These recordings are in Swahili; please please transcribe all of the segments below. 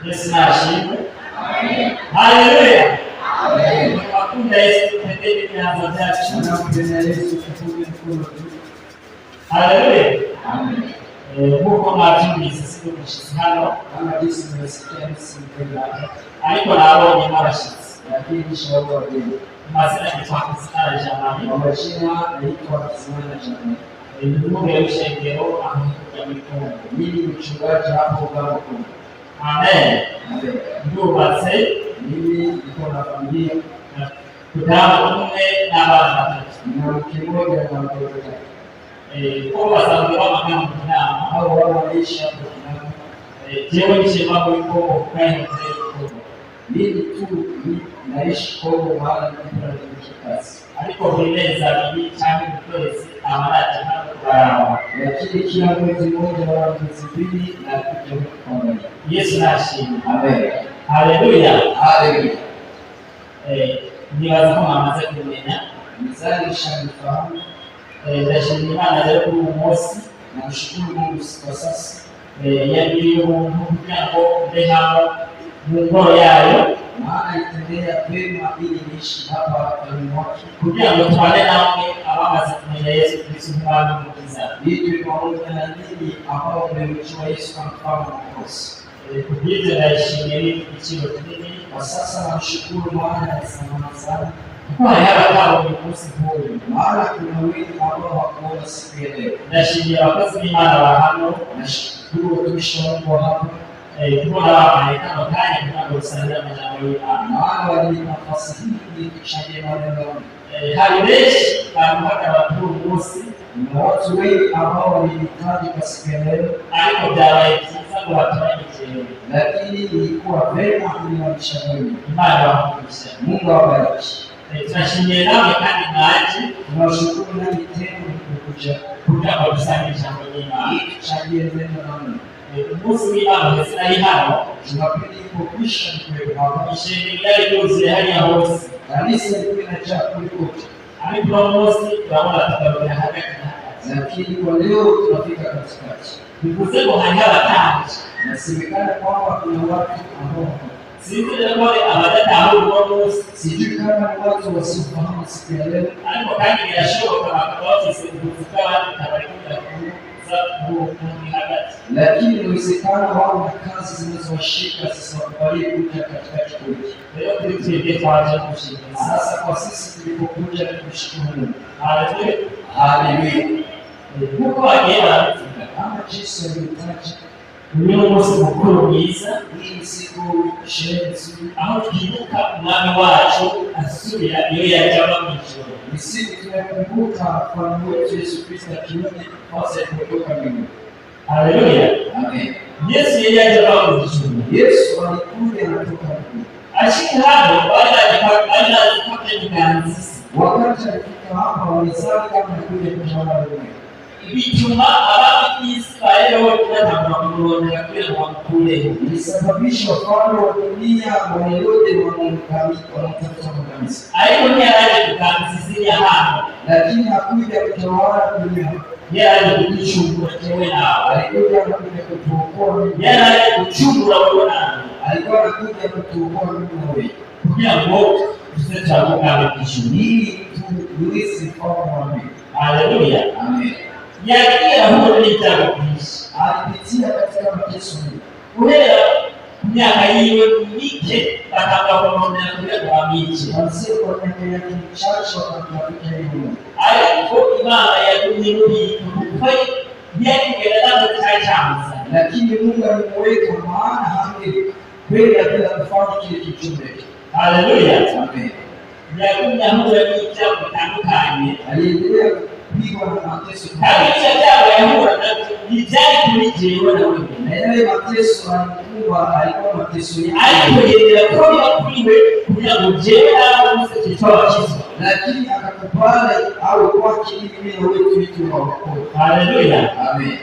Yesu nashimwe. Amen. Haleluya. Amen. Wakunda Yesu tupendeni vyanzo vyacu. Tunapenda Yesu tufunge mkono. Haleluya. Amen. Mungu mwatumisi siku mshisi hano kama jinsi mmesikia msimpenda aliko nabonye mabashitsi lakini shauri wageni mazina yitwa Kizimana Jamani amashina yitwa Kizimana Jamani ndugu y'ushengero aho yamikongo mimi mchungaji hapo Uganda. Amen. Amen. Ndubatse mimi niko na familia na kudamu umwe n'abana batatu na mke mmoja na watoto watatu. Kwa wasanzwe w'amagana mu nama aho wabalisha kwa jewe nishema ko kukaye muteko mimi tu naishi Kongo maana nina kazi ariko bineza bibi cyane kwezi amaraje n'abarawa lakini kila mwezi mmoja wa mwezi mbili na kuja kwa Yesu nashimwe. Amen. Haleluya. Haleluya. Nibaza ko mamaze kumenya mizali shanifahamu. Ndashimira Imana rero kuri uyu munsi nashukuru Mungu kwa sasa yagiriye umuntu kugira ngo mbe hano mu ngoro yayo maana itendea kwema ili niishi hapa kugira ngo tubane namwe abamaze kumenya Yesu Kristo nk'umwami n'umukiza bityo pamoja na nyinyi ambao mmemjua Yesu kama mfalme wa wokozi. Kubw'ibyo ndashimira igiciro kinini kwa sasa namshukuru maana amesamahana sana kwa haya uyu munsi huu maana kuna wengi ambao hawakuona siku ya leo. Ndashimira abakozi b'Imana ba hano nashukuru watumishi wa Mungu hapa kubona babarekana kandi kugira ngo dusangira amajambo y'Imana maana wali nafasi hii kuchangia maneno hari benshi bamuhaga abakuru munsi na watu wengi ambao walihitaji kwa siku ya leo ariko byabaye byiza ngo batoranyije lakini ilikuwa vema kulimanisha Mungu. Imana iwakumisha. Mungu awabariki. Tunashimira nawe kandi mwaje tunashukuru nani tena kukuja kugira ngo dusangire ijambo ry'Imana tuchangie neno namwe umunsi w'Imana ndetse ari hano tunapenda kukwisha kwa ishengero ryose hariya hose kanisa linajaa kuliko ariko umunsi tunaona tutabona hagati lakini kwa leo tunafika katikati bivuze ngo hari abatanje nasemekana kwamba kuna watu ambao sijui kama ni watu wasiofahamu siku ya leo ariko kandi birashoboka bakaba kufuka tabarikuda kuza hagati lakini inawezekana wao na kazi zinazowashika zisawakubali kuja katikati kwetu. Leo tulitembea twaje kushika sasa kwa sisi tulipokuja kumshukuru Mungu. Haleluya. Haleluya. Mungu agera kama jinsi alivyotaja ni umunsi mukuru mwiza ni siku shenzi aho twibuka umwami wacu asubira iyo yajaba mu ijuru. Ni siku tunakumbuka kwa wetu Yesu Kristo akirudi hasa kutoka mbinguni. Haleluya. Amen. Yesu yeye yajaba mu ijuru. Yesu alikuja kutoka mbinguni. Ashiki hapo baada ya kupata kiganzi wakati alifika hapa walizali kama kuja kutawala dunia. Bituma abandi Israeli wakataka kumwona kile wakule ilisababisha wafalme wa dunia wote wanamtafuta kanisa. Hayo ni yale tukamzizia hapo lakini hakuja kutawala dunia. Yeye alikuchukua tewe nao alikuja kutuokoa yeye alikuchukua wana alikuwa anakuja kutuokoa mimi kuja wote tusitakuwa kishini tuwezi kuomba. Haleluya. Amen. Yakia huo nitakuishi alipitia katika mateso wewe miaka hiyo mike atakapoona kwa miche mzee kwa miaka michache wakati hiyo alipo imani ya kunirudi kwa yeye ndio tayari lakini Mungu alimweka maana hange kwenda bila kufanya kile kichumbe. Haleluya. Amen. Yakunya huo nitakutamkanye aliendelea kupigwa na mateso kabisa jambo ya huo nijali kulijewa na wewe na yale mateso alikuwa mateso alipoendelea kwa kuiwe kuja kujela msitoa chizo lakini akakubali au kwa kile wewe vitu wa haleluya. Amen.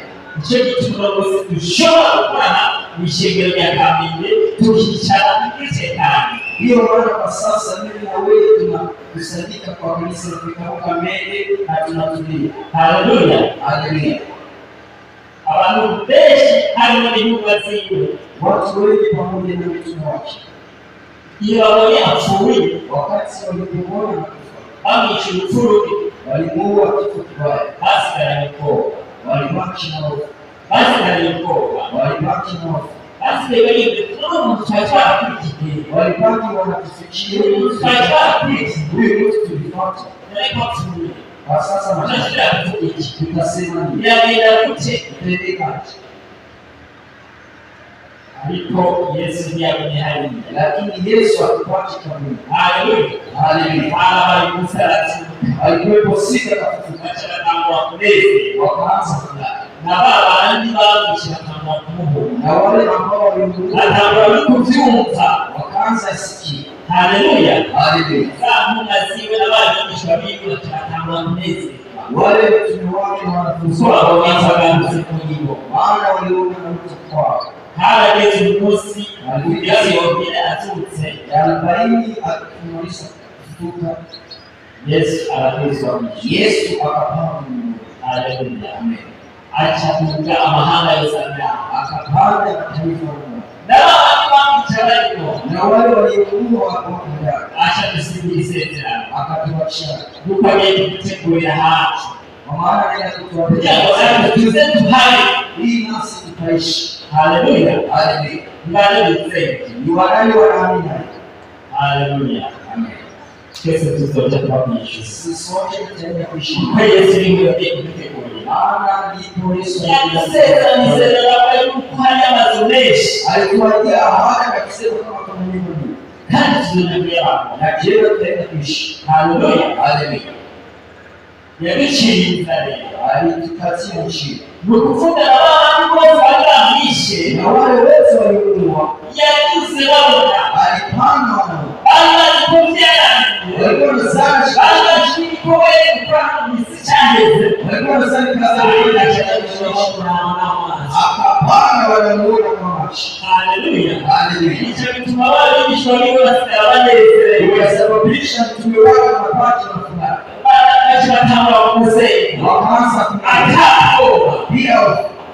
Cheki tunaweza kushona Bwana mishengero ya kamili tukichana kitendani. Hiyo maana kwa sasa mimi na wewe tunakusanyika kwa kanisa la Kikauka mbele na tunatulia. Haleluya. Haleluya. abantu benshi harimo n'intumwa ziwe, watu wengi pamoja na mitume wake, iyo babonye apfuye, wakati walipomwona bamwica urupfu rubi, walimuua kifo kibaya, basigaranye ubwoba, walibaki na hofu, basigaranye ubwoba, walibaki na hofu, basigaye baribwe umuntu twari twarakurikiye, walibaki wanatufikia umuntu twari twarakurikiye, huyu mtu tulifuata, ariko apfuye. kwa sasa Tunashira kuvuga iki? tutasema nini? Biragenda gute? Tutendekaje? Ariko Yesu ntiyagumye hariya, Lakini Yesu akupati kaburi. haleluya, Haleluya. bari musarati, Alikuwepo siku akafufuka, bacaratangwa kuneze, wakaanza kulala, na babandi bamwishe batangwa kumuhora, na wale ambao walimrudi batangwa no kuvyumva, wakaanza sikia. haleluya. Haleluya. Za ntumwa ziwe n'abigishwa biwe bacaratangwa kuneze, Wale mitume wake na wanafunzi kuko wake babonye baganze kuri bo, maana waliona na mtu kwao. harageze umunsi Yesu yongera azutse, 40 akimaliza kufufuka, Yesu arakwizwa. Yesu akapanda mbinguni. Haleluya. Amen. Achakuga amahanga yose ajyana, Akapanda mataifa yote. n'abandi bamwica bariko, Na wale waliokuwa wako ndani acha dusimbira isezerano, akatuachia. kuko agiye kudutegurira hacu, Kwa maana anaenda kugira ngo kutuambia tuze tuhari. hii nasi tutaishi. Haleluya. Haleluya. Mbale bizeye. Ni wanani wanaamini? Haleluya. Amen. Twese tuzoja kubabisha. Sisi sote tutaenda kuishi. Kuko Yesu niwe yagiye kudutegurira. Maana ndipo Yesu Yasezeraniye yuko hari amazu menshi, alituambia hawata akisema kama kama neno hili. kandi tuzoja abantu. Na je, tutaenda kuishi? Haleluya. Haleluya. Yabiciye inzara rero, Alitupatia nchi. ni ukuvuga abantu bose bari bamwishe, Na wale wote waliokuwa yakuze babona, alipanga wanao. bari bazi ko byarangiye, Walikuwa wamezaa bari bazi ko we gukora mu isi cyageze, walikuwa wamezaa kaza akapanga wanamuona kwa macho. haleluya. Haleluya. Icyo bituma abigishwa biwe basigara banezerewe, Ikasababisha mtume wake mapato na furaha. batangwa kumusenya, Wakaanza kumwambia atakoba, pia.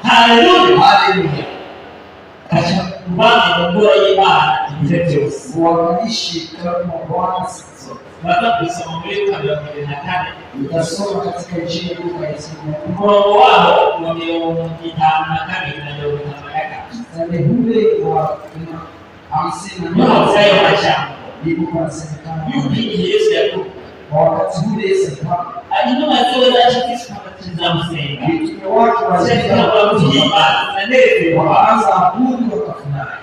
haleluya. Haleluya. Acha kubana mu ngoro y'Imana ibihe byose. Wakaishi kama Bwana siku zote. Baza kusoma muri Luka 24, Utasoma katika Injili ya Luka 24. umurongo waho wa 52 na 53. Mstari ule wa 50 Niho hayo majambo ndipo panasemekana yuko igihe Yesu yakufa, kwa wakati ule Yesu alikuwa intumwa ziwe zacikishwa bakizamusenga, mitume wake zikaba muhimbaza zanezerewe, wakaanza abudu wakafurahi.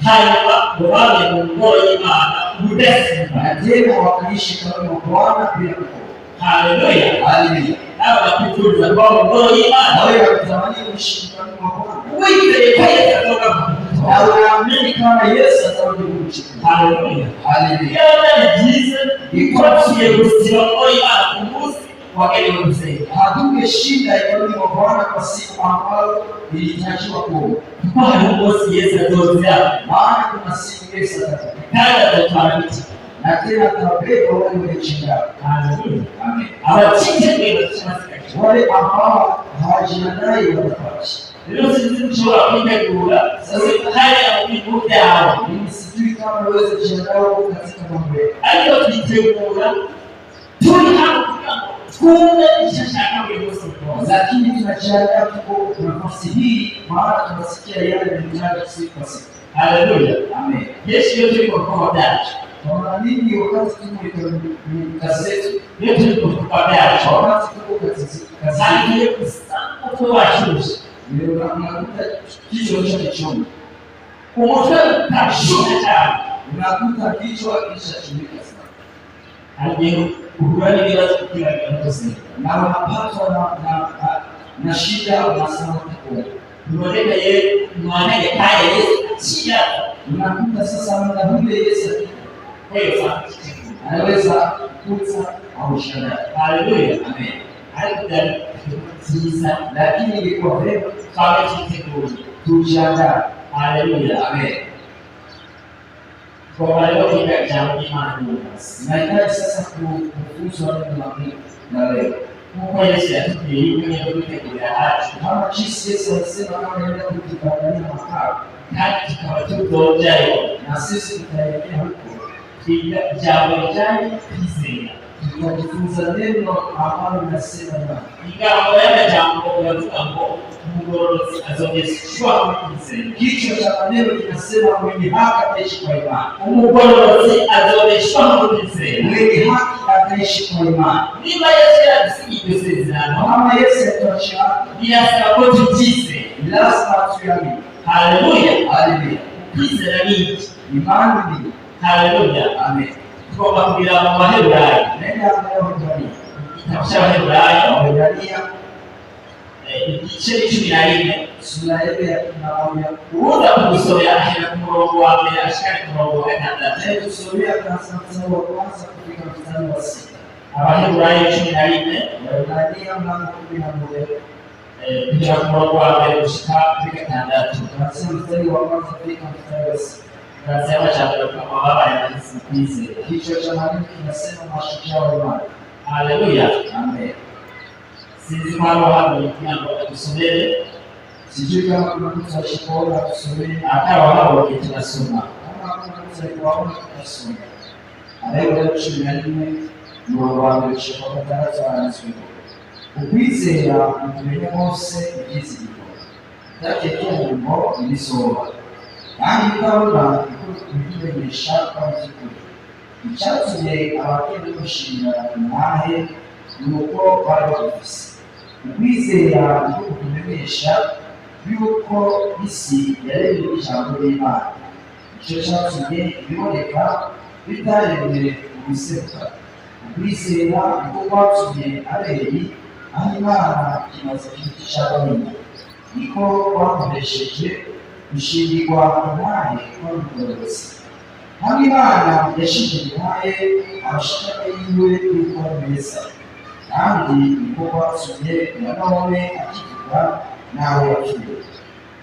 hanyuma ngo babe mu ngoro y'Imana ubudasiba, Na tena wakaishi kama Bwana bila kukoma. haleluya. Haleluya. Nabo bakifuriza kuba mu ngoro y'Imana, Na wewe unatamani kuishi kama Bwana. wizeye ko Yesu azoga kukutoa, Na unaamini kama Yesu atarudi kukuchukua. haleluya. Haleluya. Iyo byari byiza ikotiye gusiba ngoro y'Imana ku munsi wagenewe gusenga, Hatungeshinda ikarudi kwa Bwana kwa siku ambayo ilitakiwa kuomba. kuko hari umunsi Yesu azoza, Maana kuna siku Yesu atakuja. kandi azatwara ibiti, Na tena atabeba wale waliochinda. haleluya. Amen. Abakijijwe bakibasigaje, Wale ambao hawajiandaye watapata. rero sinzi ushobora kwitegura sasa haya mu bihugu byawe, Mimi sijui kama unaweza kujiandaa katika mambo yako. ariko twitegura turi hano kugira ngo twumve icyo ashaka buri munsi rwose, Lakini tunajiandaa tuko nafasi hii maana tunasikia yale yanayotaka siku kwa siku. haleluya. Amen. Yesu iyo turi mu bikorwa byacu, Kwa maana nini wakati tuko kwenye kazi zetu, iyo turi mu bikorwa byacu, wakati tuko kazi hagiye gusanga ko washushe, ndio unakuta kichwa cha kichoni. umutwe ukashuka cyane, Unakuta kichwa kishachomeka sana. hagiye uhura n'ibibazo kugira ngo ubuzima Na unapatwa na shida unasema kwa. bibonekeye mwanege kaya Yesu akira, Unakuta sasa muda ule Yesu kweza, anaweza kukuta au shida. haleluya. Amen. Ariko byari byiza, Lakini ilikuwa vema twaba twiteguye, tujiandae. haleluya. Amen. Twaba rero kwiga ijambo ry'Imana uyu munsi, Nahitaji sasa kufunzwa neno la Mungu na leo. nk'uko Yesu yatubwiye yuko niyo dutegurira hacu kama jinsi Yesu alisema kama anaenda kutuandalia makao kandi tukaba tuzojayo na sisi tutaelekea huko. Jambo lijanye kwizera Tutajifunza neno ambalo linasema ingawa y'amajambo yavuga ngo umugororotsi azogeshwa mu kwizera. Kichwa cha maneno kinasema mwenye haki ataishi kwa imani. Umugororotsi azogeshwa mu kwizera. Mwenye haki ataishi kwa imani. Niba Yesu yadusigiye isezerano, kama Yesu atuachia, birasaba ko tubyizera, lazima tuamini. Haleluya, haleluya. Kwizera ni iki? Imani ni. Haleluya, amen. Tugomba kugira mu Baheburayo, nenda Baheburayo, igitabo cy'Abaheburayo, Baheburayo igice 11 sura ya 11. Uza kugusomera ahera ku murongo wa mbere ashikana ku murongo wa gatandatu. Tusomea kuanzia mstari wa kwanza kufika mstari wa 6. Abaheburayo 11, Baheburayo mlango 11 kugira ku murongo wa mbere gushika kuri gatandatu. Kuanzia mstari wa kwanza kufika mstari wa 6. Nasema chakula kama wabaye na kwizera. Kichwa cha maneno kinasema mashujaa wa imani. Haleluya, amen. Sisi mara hapo ndio tusomee. Sijui kama kuna mtu ashipoona tusomee akawa hapo tunasoma. Kama kuna mtu ashipoona tunasoma. Aleo 14 mwanzo wa mshiko wa darasa anasema. Ukwizera mtumenye Mose ibyizigiro. Ndakekiye ngo ibisoba. Kandi Pawulo kubimenyesha kw'abizikuri. Icyatumye abakene gushimira nahe nuko bari bafise. Ukwizera niko kubimenyesha yuko isi yaremye ijambo ry'Imana. Icyo cyatumye biboneka bitaremwe ubiseruka. Ukwizera niko kwatumye Abeli aho Imana imaze kwicishabona. Niko kwakoresheje gushingirwa nahe kw'umugororotsi. Hamwe Imana yashingiriye nahe abashaka yiwe yuko beza. Kandi niko kwatumye Nanone akivuga nawe yapfuye.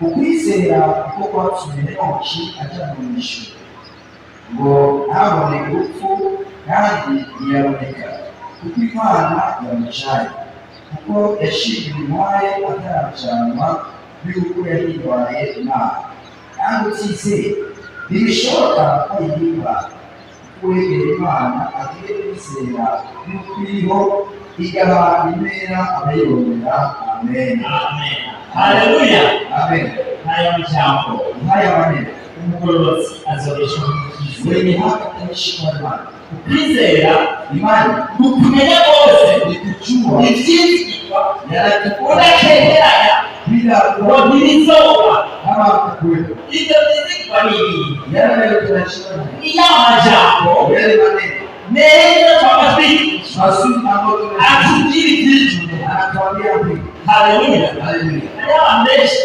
Ukwizera niko kwatumye Henoki ajya mu ijuru ngo ntabone urupfu kandi ntiyaboneka kuko Imana yamucaye, kuko yashingiriye nahe ataracanwa yuko yahimbaye Imana. Kandi utizeye ntibishoboka ko yihimba, kuko wegera Imana agiye kwizera yuko iriho igabana impera abayirondera. Amen. Amen. Haleluya. Amen. Haya mchambo. Haya maneno. Umugororotsi azogeshwa mu kwizera. Mwenye haki ataishi kwa imani. Ukwizera imani kumenya bose ni kujua ivyizigirwa yanayokuwa udakekeranya bila ngo ntibizobwa. kama kuwepo Ivyo vyizigirwa ni ibi yanayotunashika iyo amajambo yale maneno neza twabafite mazuri ambayo atubwira ivy'ijuru anatuambia hivi. Haleluya. Haleluya. Haya menshi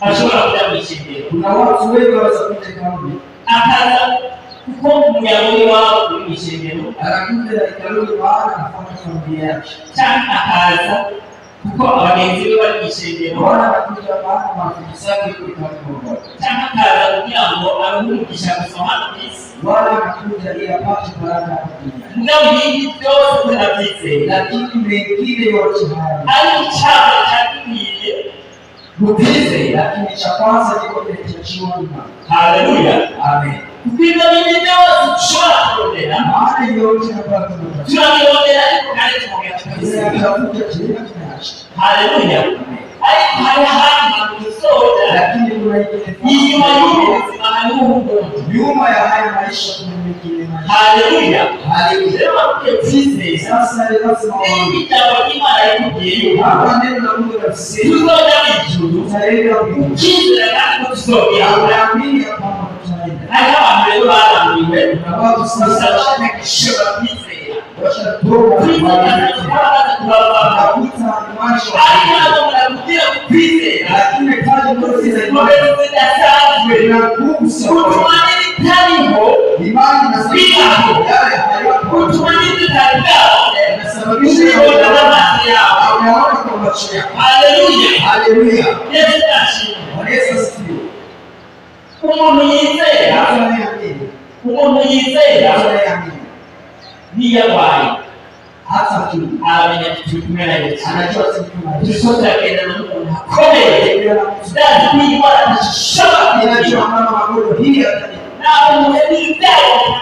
ashobora kuja mw'ishengero, Kuna watu wengi wanakuja kambi akaza kuko umuyaga wabo uri mw'ishengero, anakuja ikarudi maana anafanya kambi yake, cyangwa akaza kuko abagenzi be bari mw'ishengero, bwana anakuja maana marafiki zake yuko kambi, cyangwa akaza kugira ngo aruhugisha gusoma hano kw'isi, bwana anakuja ili apate baraka ya dunia. mugabo ibindi byose turabyizera, Lakini mengine yote haya ari icyaha cyagwiriye mutizera, lakini cha kwanza kiko kinachochiwa imani. Haleluya. Amen. Kupima ibindi byose dushobora kurondera, Maana yote tunapata kutoka turabirondera ariko kandi tumongera tukabisema. tunatafuta kile tunacho. Haleluya. Ariko hari ahandi hantu dusohoza, Lakini kuna ingine inyuma y'ubuzima hariho ubundi. nyuma ya haya maisha kuna mengine maisha. Haleluya. Haleluya. Rero bakwiye kwizera Sasa lazima waone ijambo ry'Imana rikubwiye yuko hapa neno la Mungu linasema tuzoja mw'ijuru, tutaenda mbinguni. ukizera kandi ko tuzogera. Unaamini kwamba tutaenda. Hariho abantu rero barambiwe Kuna watu sasa bashaka gushobora kwizera, washatoka kwizera kubaraza kubavamo, wanakuta maisha ariko ntabwo murakubwira ko kwizera lakini kazi zote za imani inkomezi zidasanzwe inagusa kutuma n'ibitariho imani na sababu yale hayapo kutuma n'ibitari byawe inasababisha kubibona n'amaso yawe. unaona kwa macho yako. Haleluya. Haleluya. Yesu ashimwe. Yesu asifiwe. Umuntu yizera, Yesu. umuntu yizera Yesu. niyo arwaye hata kitu amenya tukumena Yesu anajua tukumena sote akaenda na Mungu kome ndani ni wala tashaba anajua mama magogo hii atani na mwezi ndao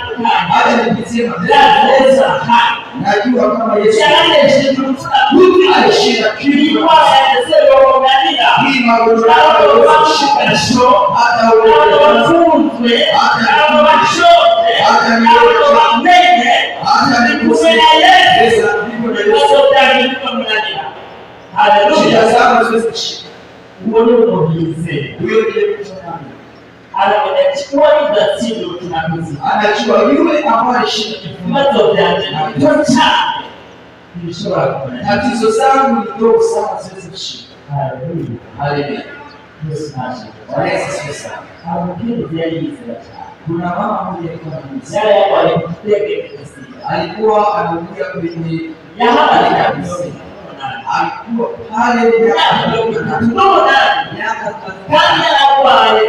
hata nipisema lazima hai najua kama Yesu yale shirika huyu alishinda kitu kwa anasema wangalia hii magogo wanashika sho hata wafunzwe hata washote hata wamene hata nikusema Yesu ndani kwa mnalia haleluya sana sisi uone unaohisi huyo ndiye mtumishi anachukua tatizo tunakuzi anajua yule ambaye alishinda kifumazo vyake tocha nilishora tatizo zangu ni dogo sana siwezi kushinda haleluya haleluya Yesu Bwana Yesu sana hapo pia hizi kuna mama mmoja alikuwa anamzaa yale yako alikutege alikuwa anakuja kwenye ya hapa ni kabisa alikuwa pale miaka kani ya wale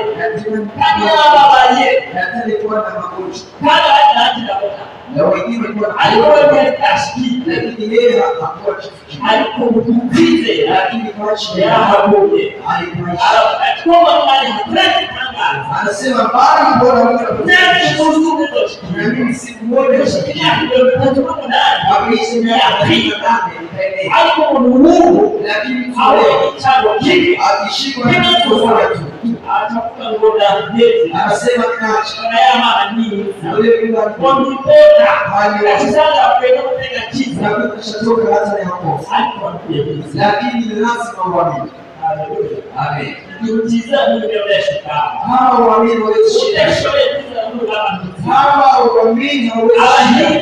kani ya babaye alikuwa na magonjwa kani na wengine walikuwa alikuwa tashki lakini yeye hakuwa kifikiria alikuwa lakini kwa chini ya haboje alikuwa alikuwa mali hatreki kanga anasema bali bora Mungu nani kuzuka na mimi siku moja alikuwa Mungu lakini awe kichago kiki akishikwa na mtu mmoja tu atakuwa ngoda hizi anasema kinacho kana ya mama nini yule mtu kwa mipota akisanga kwenda kutega chizi na kushatoka hata ya hapo alikuwa pia lakini lazima uamini haleluya amen niujiza Mungu ndio shika hao waamini walishinda shule za Mungu kama hao waamini hawezi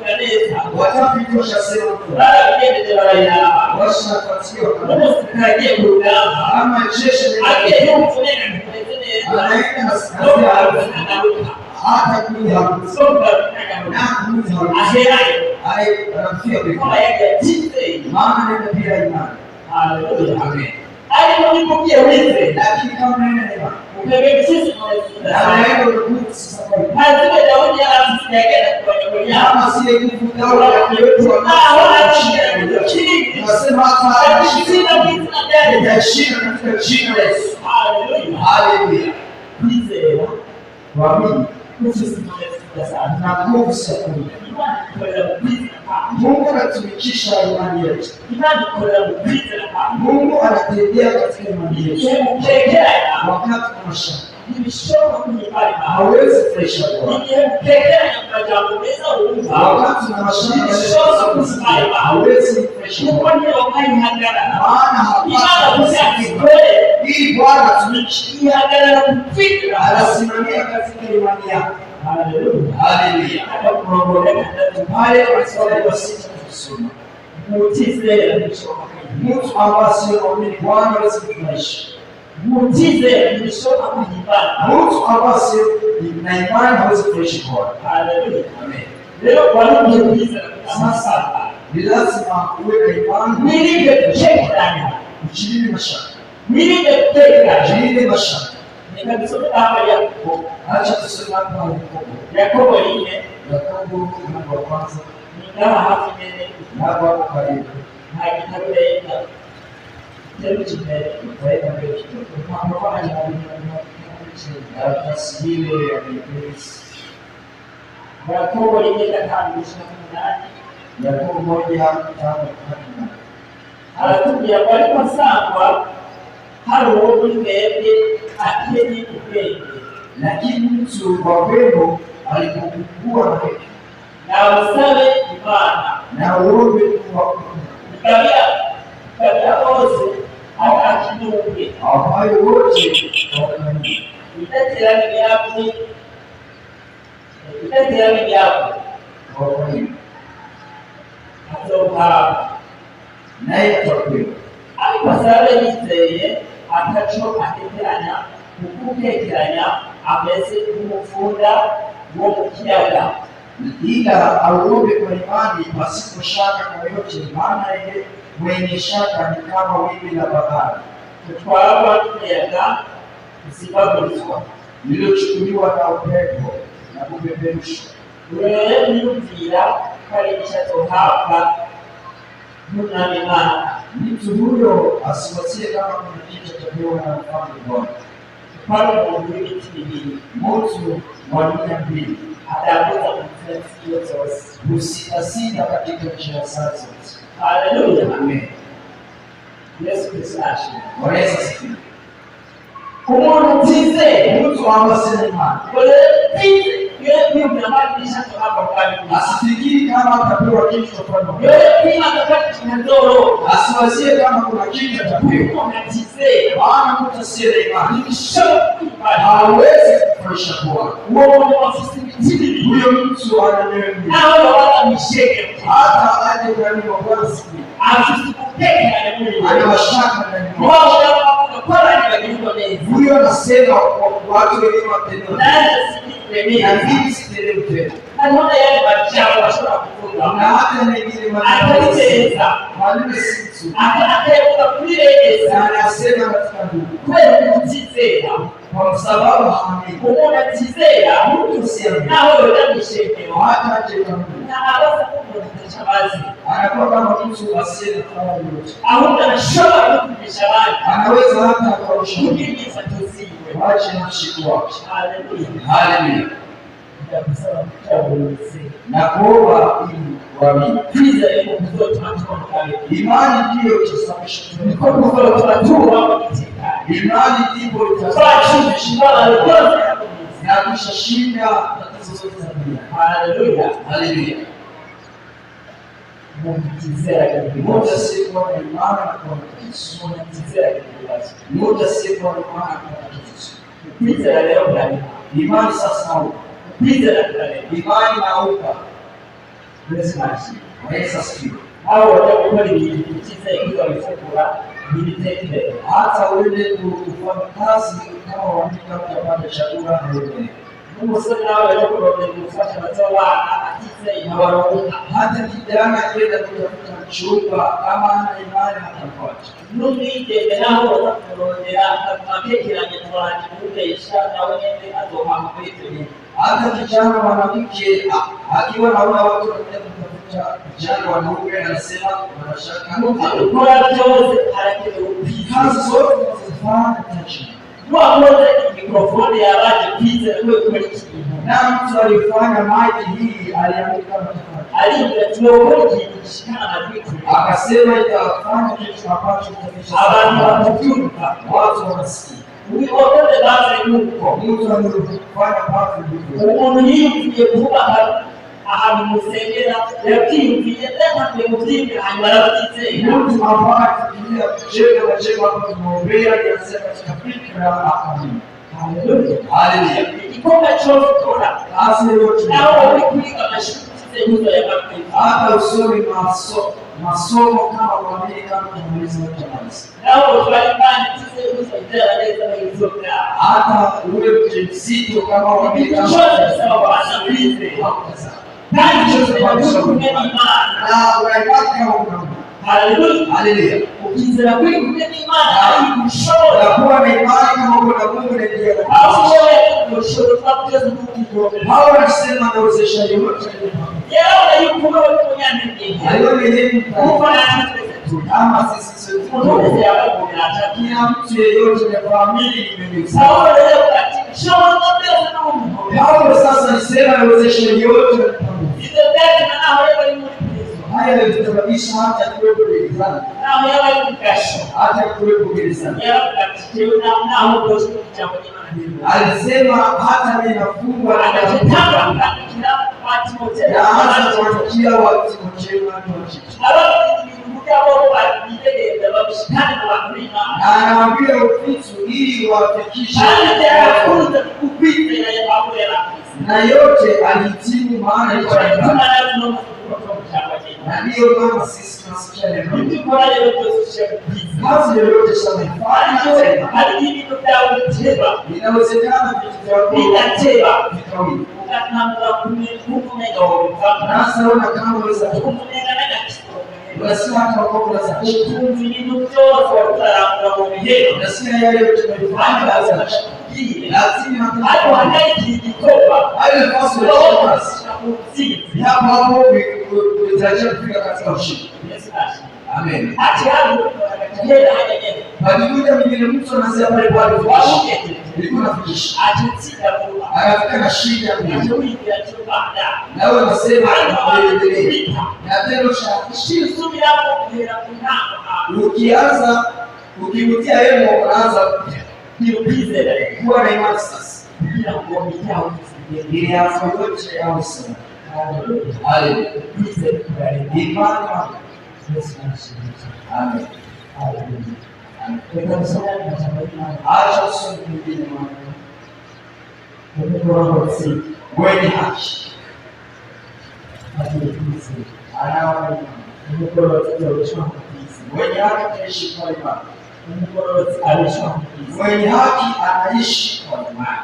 kanisa watapitosha sema baada ya kile ya washakatiwa kama sikaje kudama kama jeshi akijua kunena anaenda na hata kuja kusonga na kuja aherai anafia kama yake tite maana ndio pia imani haleluya amen alipopia wewe lakini kama neno ni imani ubebe sisi anaenda kukuta sasa lazima Daudi anasikia kwa kama sile nguvu Daudi yetu tunasema hata sina kitu na ndani ya shina katika jina la Yesu haleluya haleluya please waamini sisi na nguvu za Mungu Mungu anatumikisha imani yetu Mungu anatendea katika imani yetu wakati wa mashaka hawezi kufurahisha Bwana wakati na mashaka hawezi kufurahisha maana hapana ili Bwana atumishi anasimamia katika imani yako haleluya pale kwa sisi tusome mtu ambaye sio muumini Bwana hawezi kufurahisha mtu ambaye sio na imani hawezi kufurahisha Bwana haleluya amen leo kwa nini sasa ni lazima uwe na imani nilipecheka uchilinde mashaka nilipecheka mashaka nikabisoma hapa Yakobo acha tuseme hapa Yakobo ile Yakobo mlango wa kwanza ingawa hapo mbele hapo hapo karibu hakitabeleka tembele taifa mbele kidogo kwa maana ya tasbile ya Biblia Yakobo ile katambulisha ndani Yakobo 1:5 haleluya waliposangwa halo mwebwe akeni ubwenge lakini mtu wa wema alipokua na hekima na usabe imana na uombe kwa kabia bose akakiduke ambayo wote wakamjia itatirani yako kwa hiyo atoka naye atakwenda alipasabe yizeye atacho atekeranya kukutekeranya ameze kumufunda wo mu kiyaga ila auombe kwa imani pasipo shaka yoyote, maana yeye mwenye shaka ni kama wimbi la bahari kutwarwa n'umuyaga usibaburizwa lililochukuliwa na upepo na kupeperushwa. rero niyumvira Mtu huyo asiwazie kama kuna kitu atapewa na mfalme Bwana. Mtu wa dunia mbili husitasita katika njia zake zote. Haleluya. Amen. Yesu Kristo asifiwe. Bwana Yesu asifiwe. Kumwona tize Mtu ambaye imani asifikiri kama atapewa kitu tofauti. Asiwazie kama kuna kitu atapewa. Maana mtu asiye na imani hawezi kufurahisha Bwana. Huyo mtu ananyenyekea. Hata aje ndani ya Bwana siku. Anawashaka ndani ya huyo anasema watu wengine watendao na mimi sitendei tena. Na hata wengine wanasema wale situ na anasema katika ndugu kwa sababu haamini. Mtu siamini hata aje kama anakuwa kama mtu asiye na furaha yoyote. Anaweza hata akaosha wache mshiko wake. Haleluya. Na kuomba ili kuamini. Imani ndiyo itasababisha imani ndipo itasababisha na kushashinda tatizo zote za dunia. Haleluya. Haleluya. Muda si kwa imani na kwa Kristo. Muda si kwa imani na kwa Kristo. Imani sasa huko. Imani na huko. Yesu asifiwe. Hao wanaokuwa ni kutiza hizo walifungua militete. Hata uende kufanya kazi kama wanika kupata chakula na wewe. Mungu sana wale wanaofuata matoa akatiza na wanaona. Hata kijana kwenda kutafuta mchumba kama ana imani atapata. Nuni ile nao watakuondea mapekira nyatwani ule ishara wengine atoka kwetu. Hata kijana mwanamke akiwa naona watu wanaenda kutafuta kijana wanaume anasema wanashaka kwa zote harakati kazi zote zinafanya tachi. Kwa moja mikrofoni ya radio pizza kwa kitu. Na mtu alifanya maji hii aliandika matafari. Aliyetoa kishikana na vitu. Akasema itafanya kitu ambacho kitasaidia abantu wakutuka watu wanasikia. Ulipotoka basi Mungu. Mtu anafanya pafu ndivyo. Umuntu yimfiye kuba ahamusengera yakimfiye leta kumudinga hanyuma batitse. Mtu ambaye fikiria kujenga majengo hapo tumeombea anasema katika fikra akamini. Haleluya. Haleluya. Ikomba chote tona. Asi yote. Nao walikuwa mashuti hizo ya mapenzi. Hata usome masomo kama kuamini kama tunaweza kutamaliza. Nao walibani hizo za hizo hata uwe mjamzito kama waamini kama chote sawa anabize. Nani chote kwa imani. Na unaipata kama una. Haleluya. Haleluya. Ukizera kweli kuna imani haikushora. Na kuwa na imani kama una Mungu na ndiye. Hao wanasema na uwezeshaji wote. Yeye yuko kwa mnyani. Alione yeye Kufanya kama sisi sote. Kila mtu yeyote anafahamini nimeusa. Hao sasa nisema na uwezeshaji wote. Haya yatasababisha hata kuwepo gerezani. Hata kuwepo gerezani. Alisema hata ninafungwa na hata kuwatia watu mchema na wachichi. Na anawaambia ufitu ili wafikishe na yote alitimu maana ya na ndiyo maana sisi tunasikia neno. Kazi yoyote shamefanya inawezekana vitu vya vikawili. Nasa una kama unaweza unasikia hata wakati unaweza unasikia yale yote tunayofanya lazima hayo nafasi ya usinzi. Hapo utarajia kufika katika ushindi. Yesu asifiwe. Amen. Hata hapo anatenda haja njema. Palikuja mwingine mtu anaanza pale pale Wauje nilikuwa nafikisha. atatsinda kuwa. Akafika na shida mbili. Atakuingia chobanda. Na wewe unasema endelee. Na tena Shizumi hapo bila kunama. ukianza ukimutia yeye unaanza Niulize kuwa na imani sasa. bila kuomitea usikie. Ili hapo yote au sana. Haleluya. Niulize kwa Imani. Yesu asifiwe. Amen. Haleluya. Kwa sababu tunasema Acha usome mwingine mwana. Mwenye haki anaona mwenye haki anaishi kwa imani. Mwenye haki anaishi kwa imani.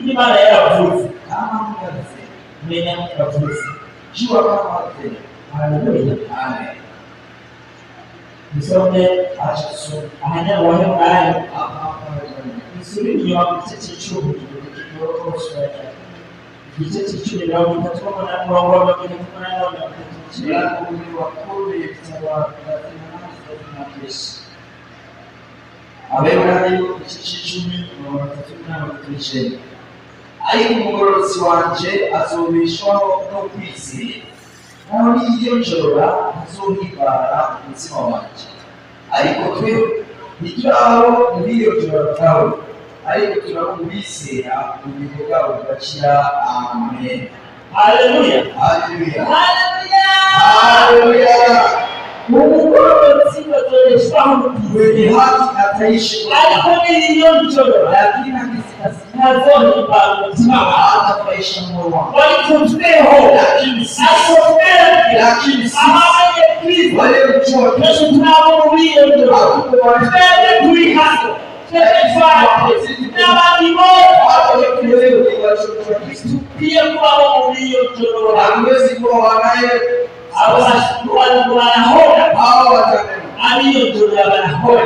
Ni maana ya wafuasi. Kama mzee Mwenye wafuasi. jua kama mzee. Haleluya. Amen. Nisome Acha usome ahanya wayo hayo. hapa Nisuri ni wakiche chichumi. Igice cy'icumi mirongo itatu n'umunani umurongo wa magana umunani na mirongo itatu mlango wa 10 mstari wa 38 na 39. Abemurayo icyicumi mirongo 39. Ariko umugororotsi wanje azobeshwaho no kwizera. Naho iyo njorora ntazohibara umutima wanje. Ariko twe nituraho n'iyo njorora tawe. Ariko turabumvisera ubugingo bwabo bugakira. Amen. Haleluya. Haleluya. Haleluya. Haleluya. Umugororotsi bazobeshwaho Mwenye haki ataishi kwa ariko n'iyo njorora lakini akisasi ntazohibara umutima wawe. atafurahisha moyo wako. Walitutweho Lakini si lakini si amanye Kristo wale mchoto Yesu tunamwambia ndio twende turi hano twende twate n'abandi bose tugiye kubaho muri iyo njoro. hawezi kuwa wanaye abo barahora hao watanena ariyo njoro barahora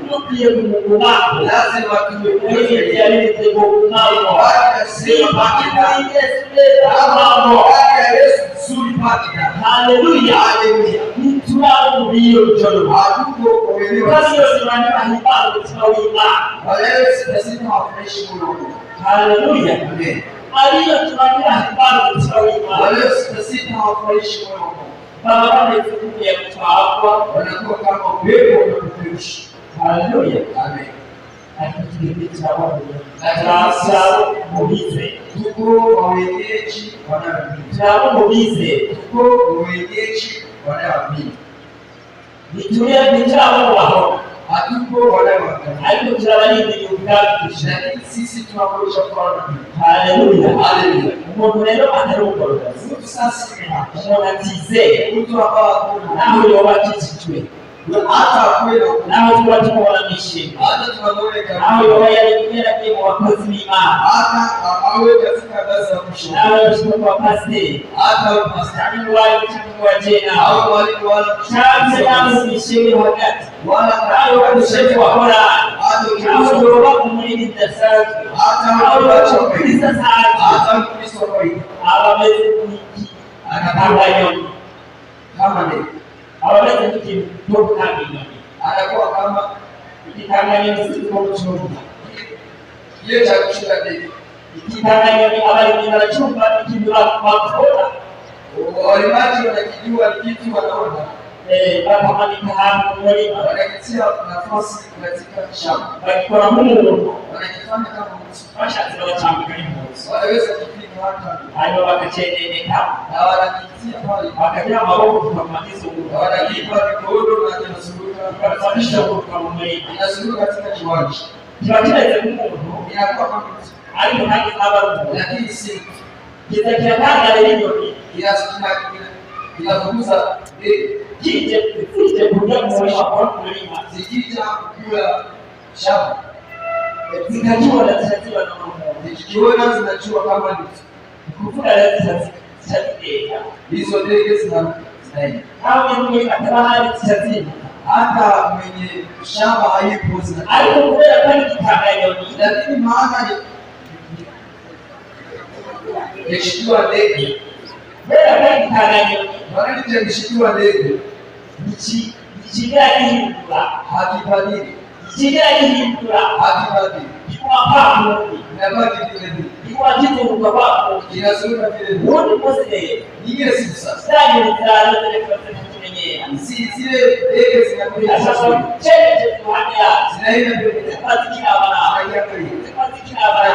tugiye kumuguma lazima tuwe muri yari bitego kumabo basi bakina Yesu mambo neza. ya Yesu zuri pakita. Haleluya. Haleluya. Nituraho muri iyo njoro Hatuko kuelewa kandi yose banahimbaza umutima w'Imana. wale sisi hawafreshi Mungu. Haleluya. Amen. Ariyo tunahimbaza umutima w'Imana. Wale sisi hawafreshi Mungu. Baba bameze kugiye kutwagwa Wanakuwa kama upepo unapeperusha. Haleluya. Amen. Akitikitwa Lazaro mubize. Tuko wawenyeji wanaamini. Lazaro mubize. Tuko wawenyeji wanaamini. Nitulia nitao wao. Hatuko wanaoangalia. Haiko turabarindi ubwacu. Lakini sisi tunakuja kwa Haleluya. Haleluya. Umuntu rero atarukora. Mtu sasa Umuntu atizeye. mtu ambao hakuna Naho yoba akititwe. hata kwenda Naho tuba tumubona mwishimye. hata tunamweka Naho yoba yari mu bakozi b'Imana. hata awe katika kazi ya mwisho Naho yoba kwa pastor. hata mastari Ni wale mtu tena. au walimu wala Chanze naho mwishimye hagati. wala Naho wabishefu wa Qur'an. Naho hata yoba kumurindi dasazi. Naho yoba kumurindi dasazi. hata Kristo kwa hiyo Abameze n'iki anatanganyoni. kama ni Abameze n'iki n'ukanganyoni. anakuwa kama Ikitanganyoni si ko kuchunga. kile cha kushika deni Ikitanganyoni abari barachumba ikintu bakora. walimaji wanakijua kitu wanaona Bakamanika hantu muri wanakitia nafasi katika shamba bakora nk'umuntu wanakifanya kama mtu bashatse bacambika n'impunzi. wanaweza kupima hata Hanyuma bakaceneneka na wanakitia pale bakagira amaboko tukamatiza umuntu. wanakipa mikono na kinazunguka Bakabisha kuruka mu murima. inazunguka katika kiwanja Kiba kimeze nk'umuntu inakuwa kama mtu ariko ntabwo aba ari umuntu. lakini si Kiza kiratanga rero inyoni inafukuza kije kurya mu murima kwa murima zikija kula shamba zikajua zitaziba na Mungu. zikiona zinajua kama ni Kuvuga rero zitaziteka. hizo ndege zinaenda Hao ni muri atabahari zitaziba. hata mwenye shamba haipo zinaenda Ariko kubera kandi kitanganyoni lakini maana ni ikishikiwa ndege bera kandi kanganya wananije ikishikiwa ndege ikigahindura hakibadili ikigahindura hakibadili kwa papo inabaki vile vile kwa kitu kwa papo inazunguka vile vile wote mose nyingine si sasa ndani ya zile zile ndege zinakuja sasa cheche tuania zinaenda vile patikina bana hajaangalia patikina bana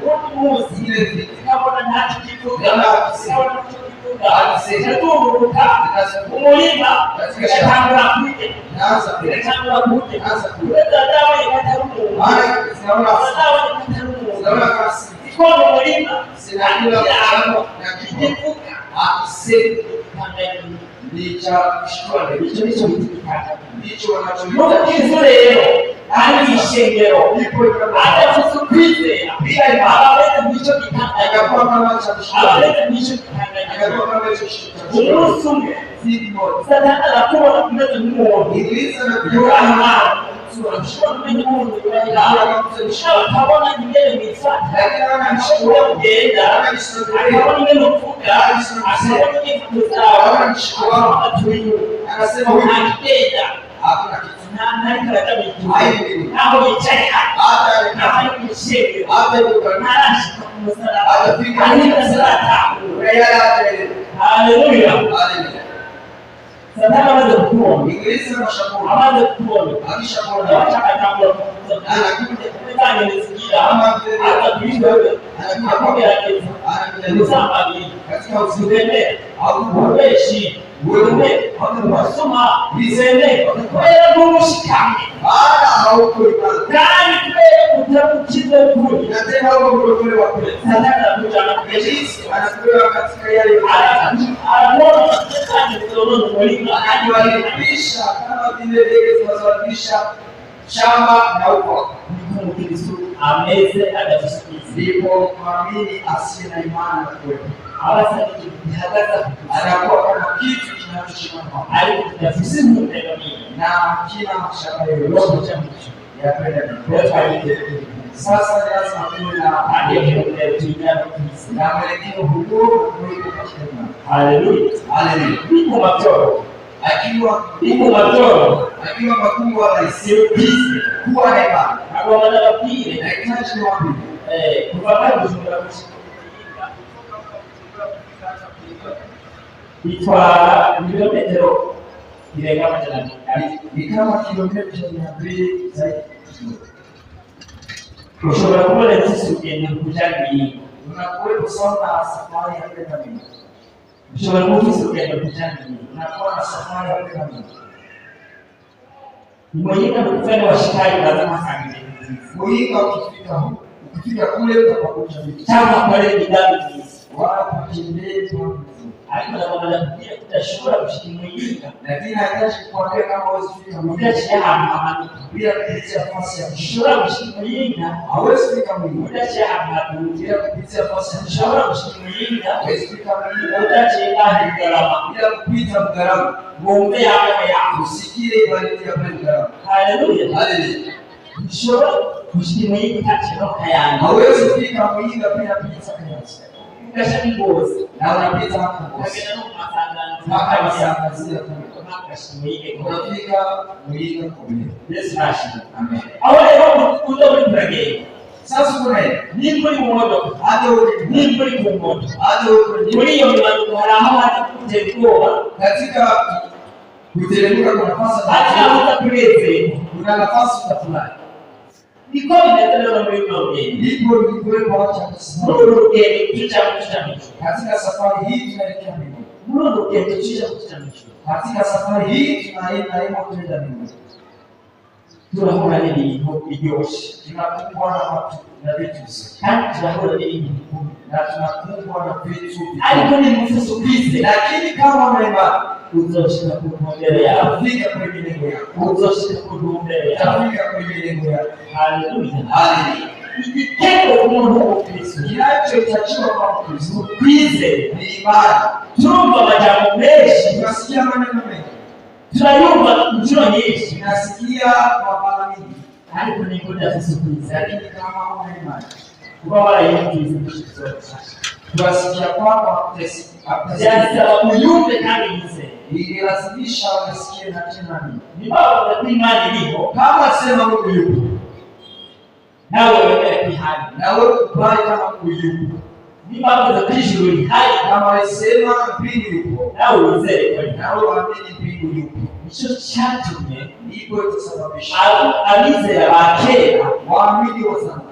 wote mose zile vile kama na haki kitu kama akisema umulima katika kuite naanza kuite naanza kuleta dawa ikatarumu maana zinaona dawa ikatarumu zinaona kasi ikono mulima sinakula hapo na kijifuka akisema ndicho kushtua ndicho wanachoita kizuri leo hali ishengero ipo hata tusukwize bila ibada ndicho akakuwa kama cha kushtua ndicho akakuwa kama cha kushtua unusume zidi moja satana anakuwa kumeza Mungu Ingereza na kujua tunamshukuru Mungu kwa ila akaona nyingine mifuata lakini wana mshukuru kuenda akaona nyingine kufuka akaona nyingine kusawa anasema huyu akitenda hakuna kitu na ndio kitu hayo hapo icheka hata na hayo mshege hata yuko marashi kwa msalaba atafika salata haleluya haleluya haleluya Satana anaweza kukuona. Ingereza na shakuru. Anaweza kukuona. Akishakuona anataka jambo anakuja kufanya nisikia kama vile atakuisha wewe. anakuja Kwa yake. anakuja Msamba ni katika usipende au uweshi. Wewe unasoma bizende. Wewe mushikame. baada hauko imani. Gani wewe utakuchiza kule. Na tena huko kule wa kule. Satana anakuja Ibilisi anakuwa katika yale anaona sasa ndio mwalimu akiwalipisha kama vile ndege zinazoalisha shamba na huko Mungu Kristo ameze atatusikiza. Ndipo muamini asiye na imani na kweli Hawasa kujihadhara anakuwa kama kitu kinachoshimama alipotafsiri Mungu na kila mashaka yoyote cha mwisho ya kwenda mbele. Sasa lazima tuwe na na mwelekeo huu kuliko katika imani. Haleluya. Haleluya. Ndipo matoro Akiwa makungu wa rais kuwa na imani. Kwa maana pili Nahitaji wapi? kufanya kuzungumza itwara ibirometero birenga amajana ni kama kilomita 200 zaidi. ushobora kubona zisugenda kujani Unakuwepo sana safari ya kwenda mbinguni. ushobora kufisa ugenda kujani Unakuwa na safari ya kwenda mbinguni. mwenyewe kufanya washikaji lazima sange Muhimu ukifika kule utapakuta vitu. chama pale bidii Wala kutembea ariko ndabona kugira kudashobora gushika mwinga lakini hataji kuambia kama huwezi kufika ugaciye ahantu hamanuka bila kupitia nafasi ya ushobora gushika mwinga hawezi kufika mwingi ugaciye ahantu haduka bila kupitia nafasi ya ushobora gushika mwinga hawezi kufika mwingi ugaciye ahantu garama bila kupita mgarama ngombe yawe ya usikie ibadati ya pale mgarama. haleluya Haleluya. ushobora gushika mwinga utaciye kayanga Hawezi kufika mwingi bila kupita kanisa ugaciye ngozi na unapita hapo kagenda no kumasangano mpaka masangazia unafika mwingi kule. Yesu ashimwe. Amen. Aho rero uzo muri kuragenda Sasa kuna ni muri mu modoka hata wote ni muri ku moto hata wote muri iyo mibango hari aho hari kutegura katika kuteremka kuna nafasi hata aho kureze kuna nafasi utafurahi. niko binatenda muri mugeni Ndipo nilikuwepo hata kusimama muri rugendo tucha katika safari hii tunaelekea mbinguni. muri rugendo tucha Katika safari hii tunaenda kwenda mbinguni. turahura n'ibintu biryoshye Tunakumbwa na watu na vitu kandi turahura n'ibintu na tunakumbwa na vitu ariko ni mfuso kwize lakini kama una imani uzoshika ku ntumbero yawe utafika kwenye lengo yako. uzoshika ku ntumbero yawe Utafika kwenye lengo yako. haleluya Haleluya. igitego umuntu w'umukristo Kinachotakiwa kwa Mkristo kwize ni imani. turumva amajambo menshi Tunasikia maneno mengi, turayumva inshuro nyinshi tunasikia kwa mara nyingi, ariko ni ngombwa kwize lakini kama una imani kuba warayumvise inshuro zose Kuwasikia kwako byasaba uyumve kandi yizeye. Ililazimisha wasikie na tena nini? Ni baba kwa imani ilipo. Kama sema Mungu yupo, nawe wewe kwihali. na wewe kubali kama Mungu yupo. Ni baba za Kristo ni hai. Kama sema mbingu yupo, nawe uzee kweli. nawe waamini mbingu yupo. Hicho cyatumye Ndipo itasababisha abizera bakera waamini wa zamani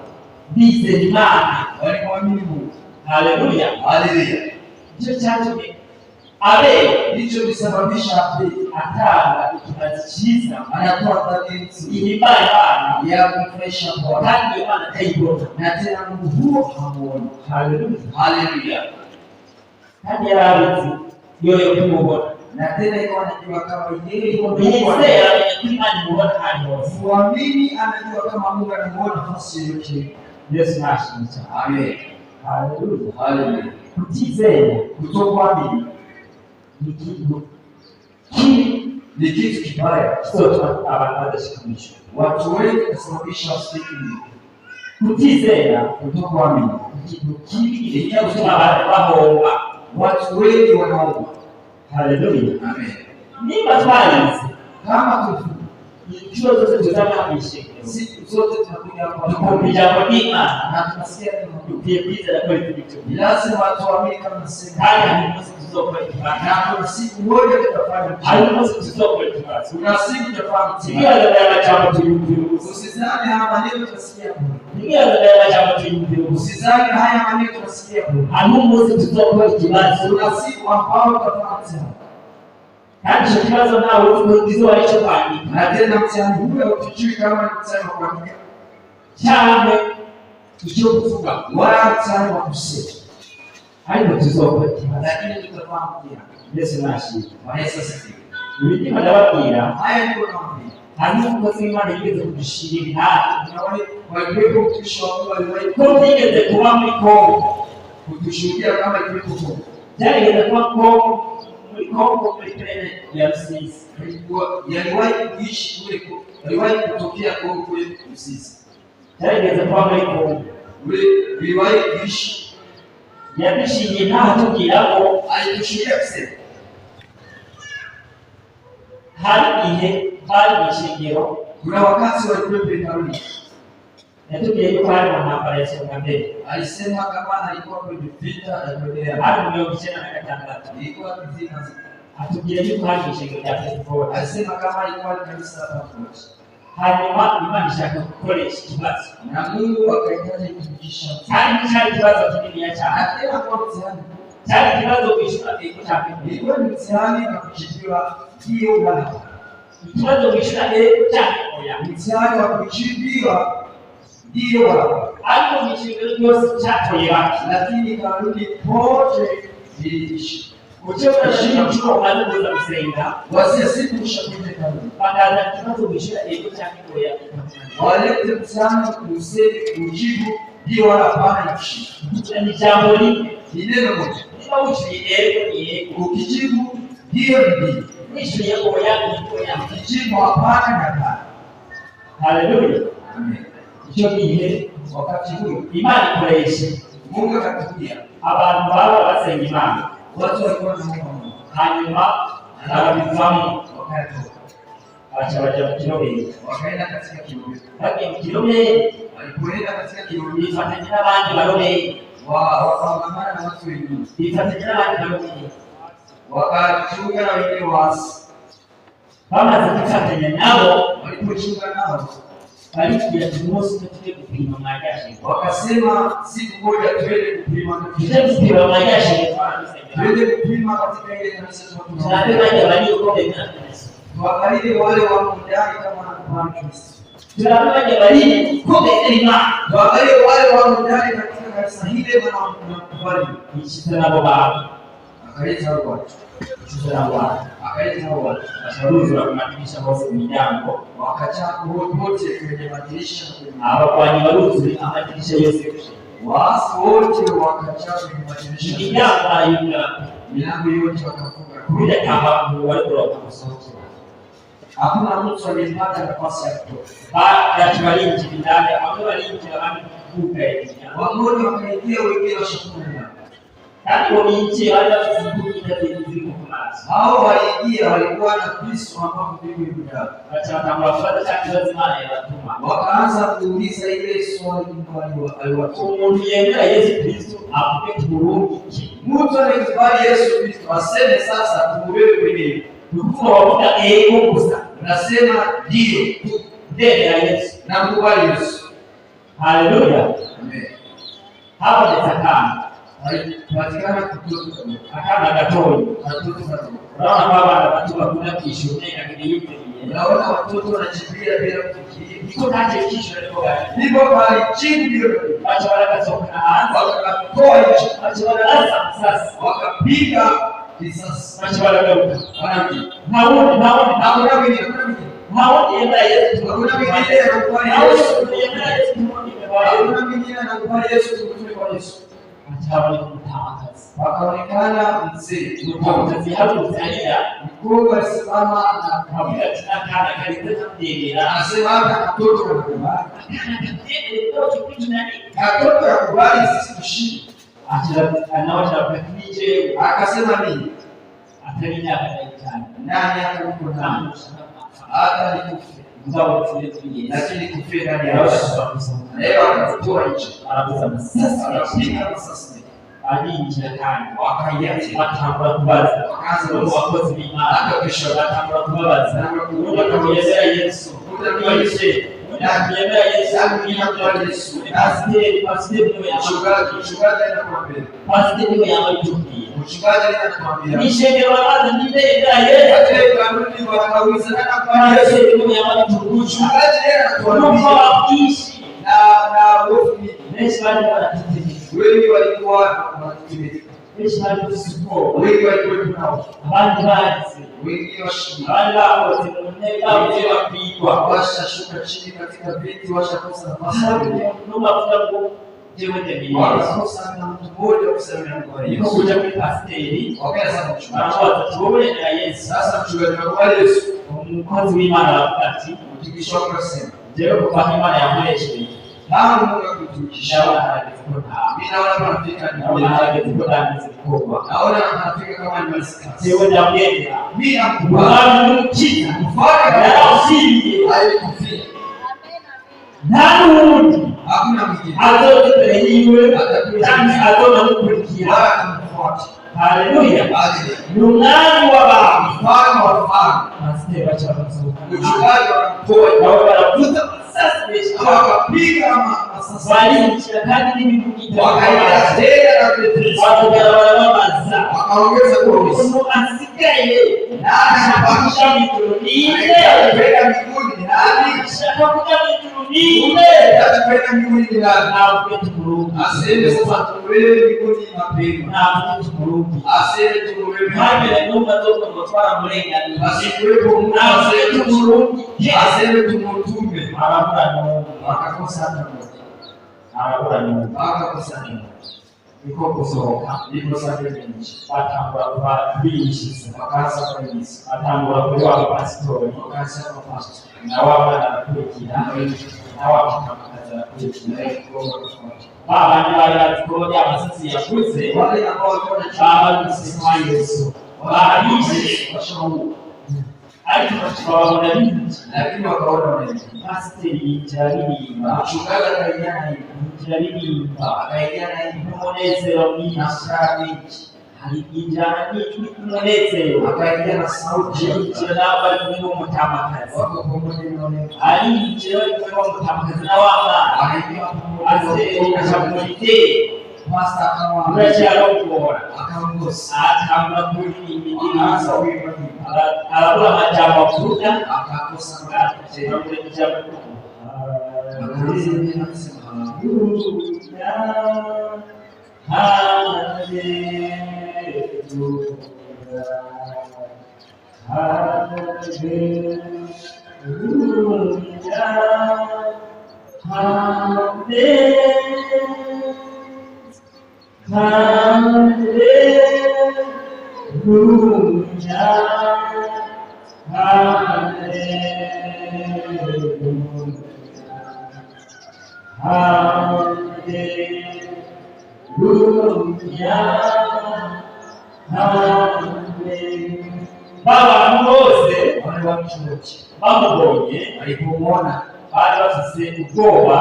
bizera Imana walimwamini Mungu. Haleluya. Haleluya. Hicho cyatumye Abeli ndicho kisababisha Abeli atanga ikibazi cyiza, anatoa dhabihu ihimbaye Imana ya kumfurahisha Bwana, kandi Imana akayibona, na tena Mungu huo hamuoni. Haleluya. Haleluya. Kandi yarabizi yoyo kumubona, na tena iko anajua kama yeye yizera Imana imubona hali hose. muamini anajua kama Mungu anamuona nafasi yote. Yesu nashimye. Amen. Haleluya. Haleluya. Kutizera kutokuamini ni kitu kibi, ni kitu kibaya, sote abantu badashikamishwa. watu wengi kusababisha wasiki. Kutizera kutokuamini ni kitu kibi, ili kutuma abantu bahomba. Watu wengi wanaomba. Haleluya. Amen. Niba twalize kama ikiwa zote tutazamishe siku zote tunakuja hapa tukumbija kwa Imana na tunasikia neno tupie kwizera kwa kilicho. lazima tuamini kama sema Haya ni msizo Imana. na kuna siku moja tutafanya. Haya ni msizo Imana. Kuna siku tutafanya. Sikia ndio chama tulimu. Usizani haya maneno tutasikia bure. Sikia ndio chama tulimu. Usizani haya maneno tutasikia bure. Hanumu msizo Imana. Kuna siku ambao tutafanya. Kandi kibazo nawe ukizo walichofanya. Na tena mtihani huo utujui kama ni mtihani wa kuandika. Cyane icyo kuvuga wala mtihani wa kusema. Hayo tuzoba Lakini tutafahamu pia. Yesu nashimye. Yesu asifiwe. Ndimo ndababwira haya ndio naambia. Hanyuma umukozi w'Imana yigeze kudushirira nta waliweko mtumishi wa Mungu waliwahi ko byigeze kuba muri Kongo kutushuhudia kama ilivyo Kongo. Byageze kuba Kongo muri Kongo muri plene ya Rusizi. Yaliwahi kuishi kule, yaliwahi kutokea Kongo kule Rusizi. Byageze kuba muri Kongo. Yaliwahi kuishi. Yabishiye nta tugira ko alitushuhudia kusema hari igihe bari mishingiro. Kuna wakati walikuwa Betaruni. Yatubwiye yuko hari mu ntambara ya Songa Mbele. Alisema kama alikuwa kwenye vita ya kuendelea. Hari mu 1996. Ilikuwa vita. Atubwiye yuko hari mishingiro ya Pentecost. Alisema kama alikuwa kanisa la Pentecost. Hanyuma Imana ishaka gukoresha ikibazo. Na Mungu akahitaji kufikisha. Kandi cyari ikibazo kinini cyane. Na tena kwa mtihani. Cyari ikibazo kwishyura ego cyane. Ilikuwa ni mtihani na kujibiwa hiyo wala. Ikibazo kwishyura ego cyane oya. Mtihani wa kujibiwa hiyo wala. Ariko mishingiro yose cyatoye baki. Lakini kanuni pote ziliishi. Kuchora shimo chuo maana kuweza kusenga. Wasia siku kushakwenda kanuni. Badaza kibazo kwishyura ego cyane oya. Walete mtihani kusema kujibu hiyo wala hapana ishi. Ni jambo lipi? Ni neno moja. Kama uchi ego ni ego. Ukijibu hiyo ni Nisho yako ni oya. ukijibu hapana na hapana. Haleluya. Amen. Icyo gihe Wakati huo Imana ikoresha Mungu akatukia abantu baba basenga Imana. watu walikuwa na Mungu. Hanyuma ababivamo Wakatoka. bacha baja mu kirobere. Wakaenda katika kilomita. Bagiye mu kirobere Walipoenda katika kilomita bifatanya n'abandi barobere. wakaangamana na watu wengine. Bifatanya n'abandi barobere. Wakachunga na wengine waasi. Bamaze kwifatanya nabo Walipochunga nao balikiya tumunsi tujye gupima mwagashe. wakasema siku moja twende kupima Tujye gupima mwagashe. twende kupima katika ile kanisa Tunabe tunataka. baje bali uko bena kanisa. Tuangalie wale wa ndani kama kwa Kristo. Tunabe baje bali uko bena Imana. Tuangalie wale wa ndani katika kanisa hile wanakubali. Ishita nabo baba. Akaleta hao watu. Ishita nabo baba. Akaleta hao watu. Washaruzi wa kumadirisha bose mijango. Wakachapa wote kwenye madirisha na kwenye Abakwanyi baruzi amadirisha yose. waasi wote wakachapa kwenye madirisha. Mijango ayunga. Milango yote wakafunga. Kuja kama walikuwa kusauti. Hakuna mtu aliyepata nafasi ya kutoka. Baada ya walinzi ndani, wale walinzi wakaanza kuvuka hivi. Wangoni wakaingia wengine washakuna. Kati waliingia wale kuzunguka vitu kumasi. Hao waliingia walikuwa na Kristo ambao bibi mjao. Acha watamwafuata chakula lazima anayewatuma. Wakaanza kuuliza ile swali aliwatuma. Kumwambia Yesu Kristo akupe kurudi. Mtu anayekubali Yesu Kristo aseme sasa tumuwewe kwenye Mkuu wa kusa. Nasema ndio. Ndani ya Yesu. Na mkubali Yesu. Haleluya. Amen. Hapa ni takana. Patikana kutoka akana gatoi. Unaona baba anataka kuna kishuhudia kile yote. Naona watoto wanachimbia bila kufikiria. Niko nacho kisho niko gani? Niko pale chini ndio. Acha wala kasoka aanza. Wakatoa hicho. Acha wala sasa. Wakapiga risasi. Acha wala gauka. Wanapi. Naona hakuna mwingine. Maoni ya Yesu. Hakuna mwingine anakubali Yesu. Hakuna mwingine anakubali Yesu kutoka kwa Yesu. Acha wala kumtawakaza. Wakaonekana mzee. Mtawakazi hapo mtalia. Mkuu alisimama na kabla tunakana kanisa mdegera. Anasema hata mtoto anakubali. Mtoto anakubali sisi tushinde. Acha anawacha pakije. Akasema nini? Atalinya kadaitani. Nani atakuko nani? Hata nikufe. Mzao tuletini. Lakini kufe ndani ya Yesu. Leo anatoa hicho. Anaposema sasa anashika sasa. Alinjia kani. Wakaiacha. Watambua kubaza. Wakaanza wakozi mimara. Hata kesho watambua kubaza. Ndio kuelezea Yesu. Ndio Yesu. Kuelezea Yesu. Ndio Yesu. Pastor mchungaji anakuambia. Pastor yamaitumia. Mchungaji anakuambia. Nishende walaza ndio Yesu. Hata kanuni wanaulizana kwa Yesu ndio yamaitumia. Mchungaji anakuambia. Na wofu Yesu anakuambia. Wengi walikuwa wanatumia. Yesu anakusupport. Wengi walikuwa nao. Bandazi. Wengi washuka. Banda wote mneka wapigwa. Washashuka chini katika viti washakosa nafasi. Noma kutangu jewe tembea. Wakakosa na mtu mmoja kusema kwa Yesu. Kuja kwa pasteri. Wakaanza mchungaji. Watu tuone na Yesu. Sasa mchungaji kwa Yesu. Mkozi w'Imana wakati. Mtumishi wako asema. Jewe kwa Imana ya mweshi. Mungu akutumisha. Naona mimi naona tunafika ni kubwa. Naona tunafika kama ni maskani. Sio jambo mimi nakubali chini. Mfano ya usiri. Haikufia. Nani hakuna mwingine. Atotelewe atona kupitia. Atamfuata. Haleluya. Haleluya. Nunani wa baba. Mfano wa mfano. Asiye bacha mzuri. Mchungaji anatoa na wanavuta sasa wakapiga masasa. Walimchakani ni mkita. Wakaenda tena na Petro. Wakaongeza wakaongeza kwa asikaye. Nani akisha mituruni. Kwenda mbinguni ni nani? Akishakuja mituruni. Kwenda mbinguni ni nani? Na Petro. Aseme sasa tuwewe mbinguni mapema. Na Petro. Aseme tuwewe. Hapo ndio mtoto mtwara mlenga. Asikuwepo Mungu aseme tumurudi. Aseme tumutume. Wakakosa hata moja. Wakakosa nini? Niko kusohoka. Niko safi nchi. Watambua kwa bishi. Wakaanza kuishi. Watambua kwa pastori. Wakaanza kwa pastor. Na wao wanakuja. Na wao wanakuja. Baba ni wale watukoja masisi ya kuze. Wale ambao walikuwa Baba tusimama Yesu. Waabishi washauri. Alikuwa lakini wakaona wanaenda. Pastori jaribu. Mchungaji akaingia na hivi. Jaribu. Akaingia na hivi. Monezero ni Nasrani. Alijana ni monezero. Akaingia na sauti. Jiraba ni mtamakazi. Wako pamoja na wale. Alijana ni mtamakazi na wama. Akaingia pamoja na chakulite. Pastor kama unachalo kuona. Akaongoza. Atamba kuli Akaanza wimbo. Alakula majambo kuta. Akakosa tena. Hallelujah. Baba bose wale watu bamubonye alipomwona bali bafise ubwoba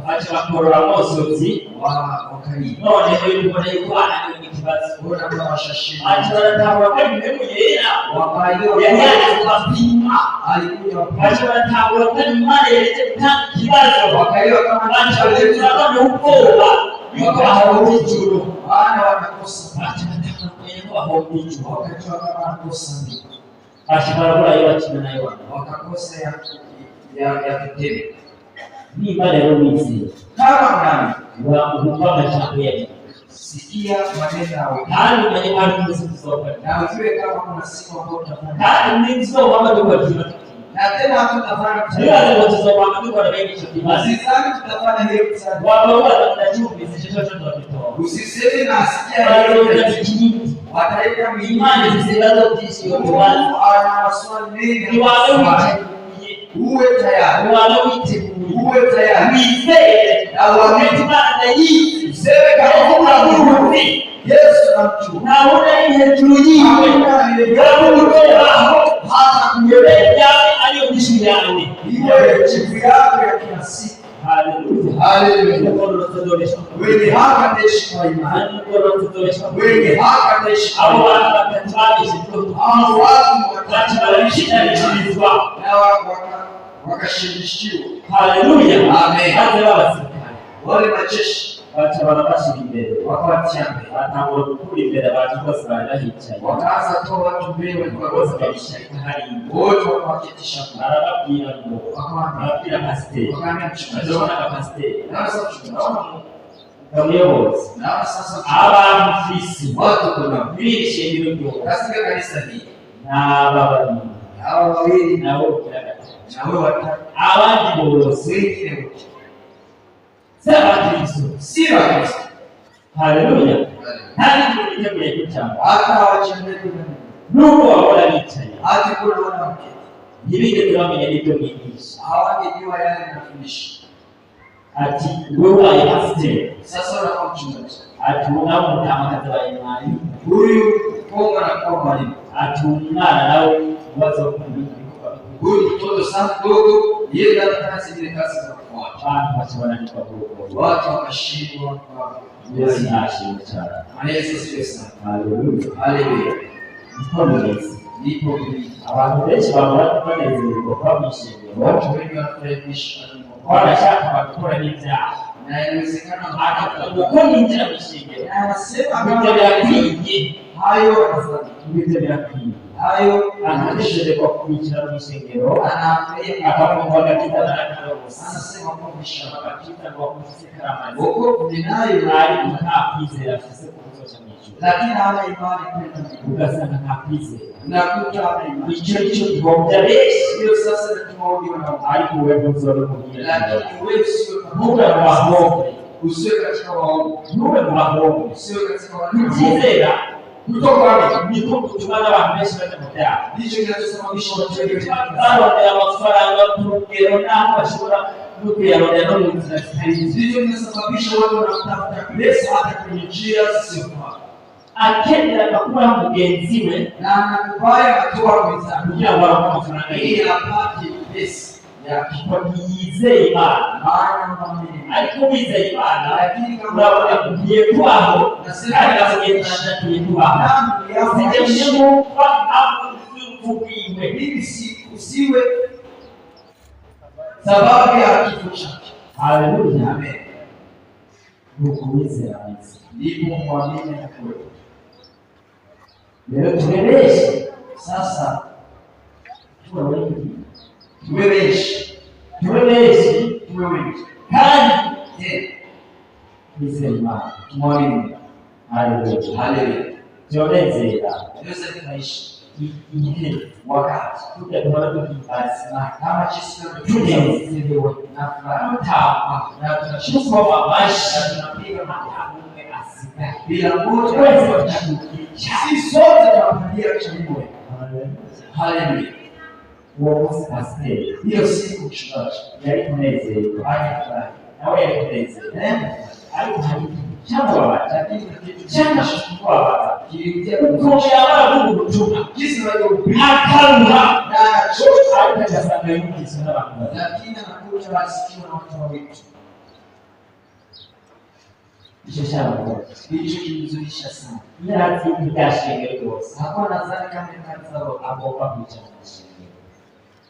acha bakorora amosozi wakari none yibona yuko ananiwe ikibazo ubona ko bashashije acha baratahura ko impemu yera wakayo yapima alikuwa acha baratahura ko Imana yereje gutanga ikibazo wakayo kama acha baratahura ubwoba yuko aho ijuru bana wanakosa acha wakati wakakosa ashibara yabakina nayo wakakosa ya kitendo ni leo hizi kama nani wa mapambo ya sikia maneno yao hali mwenye hali msizopa na usiwe kama kuna siku ambayo utafanya hali ni sio kama ndio kwa na tena hatutafanya tena tutazopanga kwa wengi chakibasi sisi tutafanya hiyo sana wao wanachumbi sisi chochote tutatoa usiseme na asikia hiyo wataleta imani zisizotishi yote ana maswali mengi uwe tayari uwe tayari mzee na wakati baada hii mzee kama kuna Yesu namjua na una tulijiwe yaani hata kueleza aliyojishindani hiyo chifu yako ya kila siku. Haleluya haleluya wewe hapa naishi kwa imani wewe hapa naishi au wakatabisha au watu wakatibalisha na wakashindishiwa. Haleluya amen. Wale majeshi bacha barabashira imbere wakabatia mbere batangura gukura imbere abantu bose barahicaye wakaza to watu mbere walikuwa bose babishaye hari wote wakaketisha arababwira ngo akababwira pasteur wakamenya mchungaji na pasteur na sasa tunaona umuyobozi na sasa abantu fisi watu kuna bilishe ndio katika kanisa hili na baba hao wawili na wao na wao watatu abandi bose wengine wote Sema Kristo, si wa Kristo. Haleluya. Nani mwenye kuchamba? Hata wachembe Mungu waona licha. Hata kuna wanawake. Nibige tuamini ndio mwigisha. Hawangejua yale mafundisho. Ati wewe ya pastor. Sasa unakuwa mchungaji. Ati unamtama katika imani. Huyu konga na kwa mwalimu. Ati ungana nao wazo kumbi. Huyu mtoto sana dogo, yeye anataka zile kazi za watu wananipa huko watu wakashindwa kwa Yesu anashinda sana. Yesu asifiwe sana. Haleluya haleluya. Ndipo abantu benshi babanezerwa kwa mishimye watu wengi wanafurahisha wanashaka bakora n'ibyaha na inawezekana hata kwa nini mishimye anasema vitu vya kwingi hayo vitu vya kwingi hayo anadeshe kwa kuichana mishengero akafunga katika daraka anasema kwa mishana katika kwa kusikira maji huko ninayo hali kukapize afise kuzocha micho lakini ana imani kwenda ukasema kapize na kuta imani hicho kibomja besi hiyo sasa tunaona na alikuwepo mzuri mwingine lakini wewe sio muda wa hofu usiwe katika waongo muda wa hofu usiwe katika wanajizera kutoka wapi niko kutumana wa mbeshi kwa mtaa hicho kinachosababisha watu wengi bado ya mafaranga kugero na bashura ndugu ya roho ndio hicho kinasababisha watu wanatafuta pesa hata kwenye njia zisizofaa akenda akakuwa mgenziwe na anakubaya atoa pesa kuja wao mafaranga ili apate pesa ya kipajize imani maana mwamini alikumiza imani lakini kama unakuja kwao na serikali inaonyesha tulitua sije Mungu kwa hapo usifukiwe hivi usiwe sababu ya kifo chake. Haleluya amen. Ukuize kabisa ndipo mwamini na kweli leo tueleze sasa tuwe wengi tuwe wengi kandi nisema mwamini. Haleluya haleluya. Tuelezea Yesu tunaishi igihe wakati tutakuwa tukibasi na kama Yesu tunazelewa na furaha na tunashukuru maisha tunapiga matamu asika bila moto wewe sisi sote tunapigia changwe. Haleluya. Uongozi pastor hiyo siku mchungaji yalikunezea haya furaha na wewe kunezea alikuharibu cyamubabaza, cyamubabaza, ukomeye abana b'ubutumwa, akaruha, ariko agasanga yumvise n'abantu bose. Lakini anakuja wasikiwa na watu wetu. Icyo cyamubabaza, Hicho kimzuisha sana. yarazi ibyashenge rwose. Hakuwa nadhani kama kanisa Agomba kwicara mu ishengero.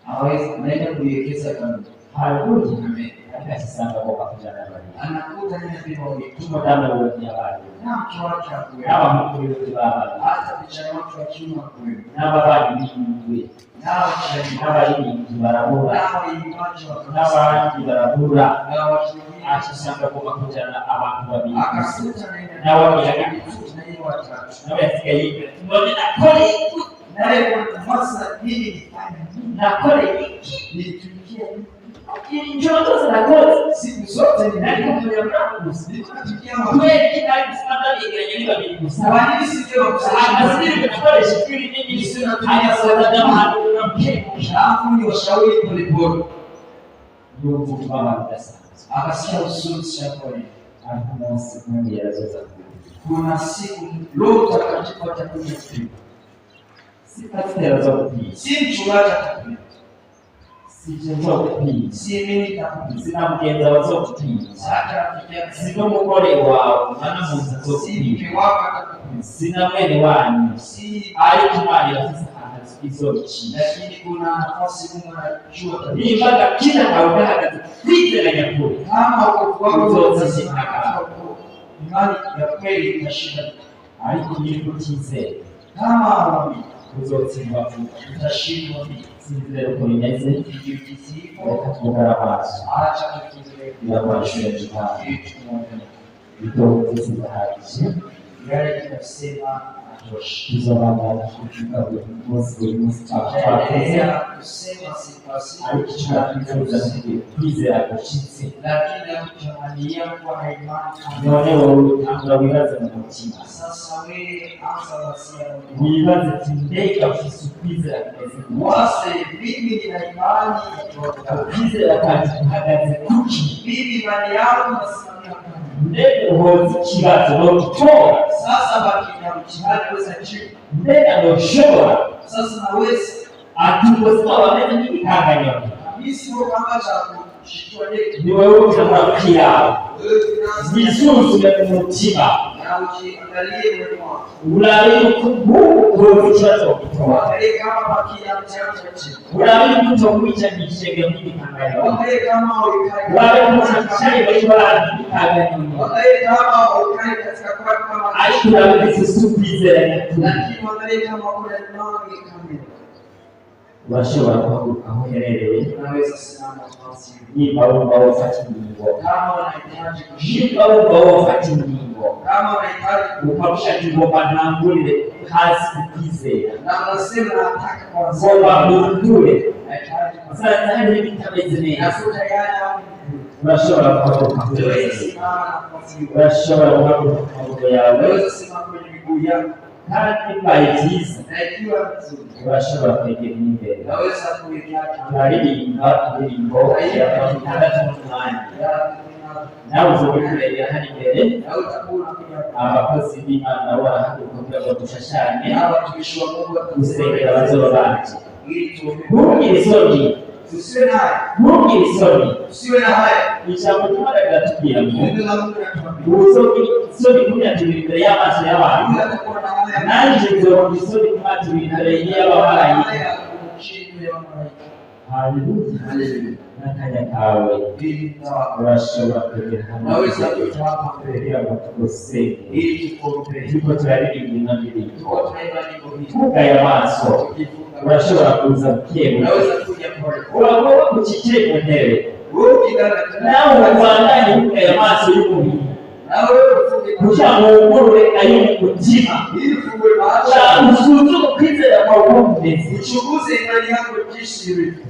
hawezi naenda kuiwekeza kanuni. Haleluya. Amen. Ariko asanga agomba kujyana n'abandi. Anakuta nini vile wetu. Umudamu w'ubuyobozi y'abandi. Na mke wake akuwe. N'abahungu b'ubuyobozi b'abandi. Hata vijana wake wa kiume akuwe. N'ababandi b'imwe. N'abaririmbyi barabura. N'abandi barabura. Asanga agomba kujyana abantu babiri. Nawe yasigaye yibwira none nakore nakore iki nitumikia njoo zose nakoze siku zote ninakumbuka kweli kila kisanda yegeranye babiri gusa abandi sivyo asiri kukoresha kiri nini sio haya sana jamaa na mke shafu ni washauri polepole ndio mtu baba ndasa akasikia usuri shaponi hakuna siku moja yazoza kuna siku Roho Mtakatifu atakuja kupima. Si pastor za kupima. Si mchungaji atapima. Si jengo kupima. Si mimi nitakupima. Sina mgenza wa kupima. Hata rafiki sio mkole wao. Maana mwanzo si mke wako atakupima. Sina mwene wanyu. Si alitumali sasa hizo chini. Lakini kuna nafasi Mungu anajua. Hii mpaka kila kautaka kupita na nyakuri. Kama uko wako zote imani ya kweli inashinda. Ariko nilipotizera kama uzotsimba utashindwa sinzira uko bimeze reka tugara amaso acha tukizere yabashije cyane bitotse zahagije yari kinasema izo banga kuchuka bose twateze kusema sipasi ariko cyatuza kwizera gushitse lakini kutamania kwa imani none wowe utanga wibaza mu mutima sasa wewe anza wasia wibaza ati mbega ufise kwizera kumeze wase bibi na imani ya kwizera kandi hagaze kuki bibi imani yako nasimamia mbega uhoze ikibazo no gutora sasa bakija mchihani weza chini mbega ndo shora sasa naweza atukosa wameze n'ibikanganya bisi ho kama cha kushitwa ni wewe utabakia zisuzume mu mutima na ukiangalie wewe ulabe kubuko ikibazo gutora wale kama bakija mchana chini ulabe kutomwica gishege n'ibikanganya wale kama wale mchana bashobora kubikanganya wale kama ukai katika kwa kama aishura bisubizera lakini wale kama kuna imani kamili urashobora kuhaguruka aho uherereye unaweza simama nafasi niba wumva wafata ingingo kama unahitaji kushika wumva wafata ingingo kama unahitaji kukamsha kigomba ntangurire hasi kwizera na unasema nataka kwanza ngundure sasa tayari ibitameze neza nafuta yana urashobora kuhaguruka urashobora kuhaguruka amaboko yawe unaweza simama kwenye miguu yako kandi bibaye byiza urashobora kwegera imbere turaririmba indirimbo ya 68 nawe uzobe kuregera hano imbere abakozi b'Imana nabo barahaguruka kugira ngo dushashanye gusengera abazoba bacu ntugire isoni ntugire isoni ijambo ry'Imana riratubwira ngo uzogira isoni kunyatira imbere y'amaso y'abantu nanjye nzogira isoni kunyatira imbere y'abamarayika. Haleluya. N'akanya kawe urashobora kwegera hano kugira ngo tugusenge turiko turaririmba indirimbo tugaye amaso urashobora kuza bukebuke uragomba kukicaye ku ntebe nawe ubandanye ugaye amaso y'umubiri kugira ngo wugurure ay'umutima cyangwa usuzume kwizera kwawe uko kumeze uchuguze imani yako jinsi ilivyo.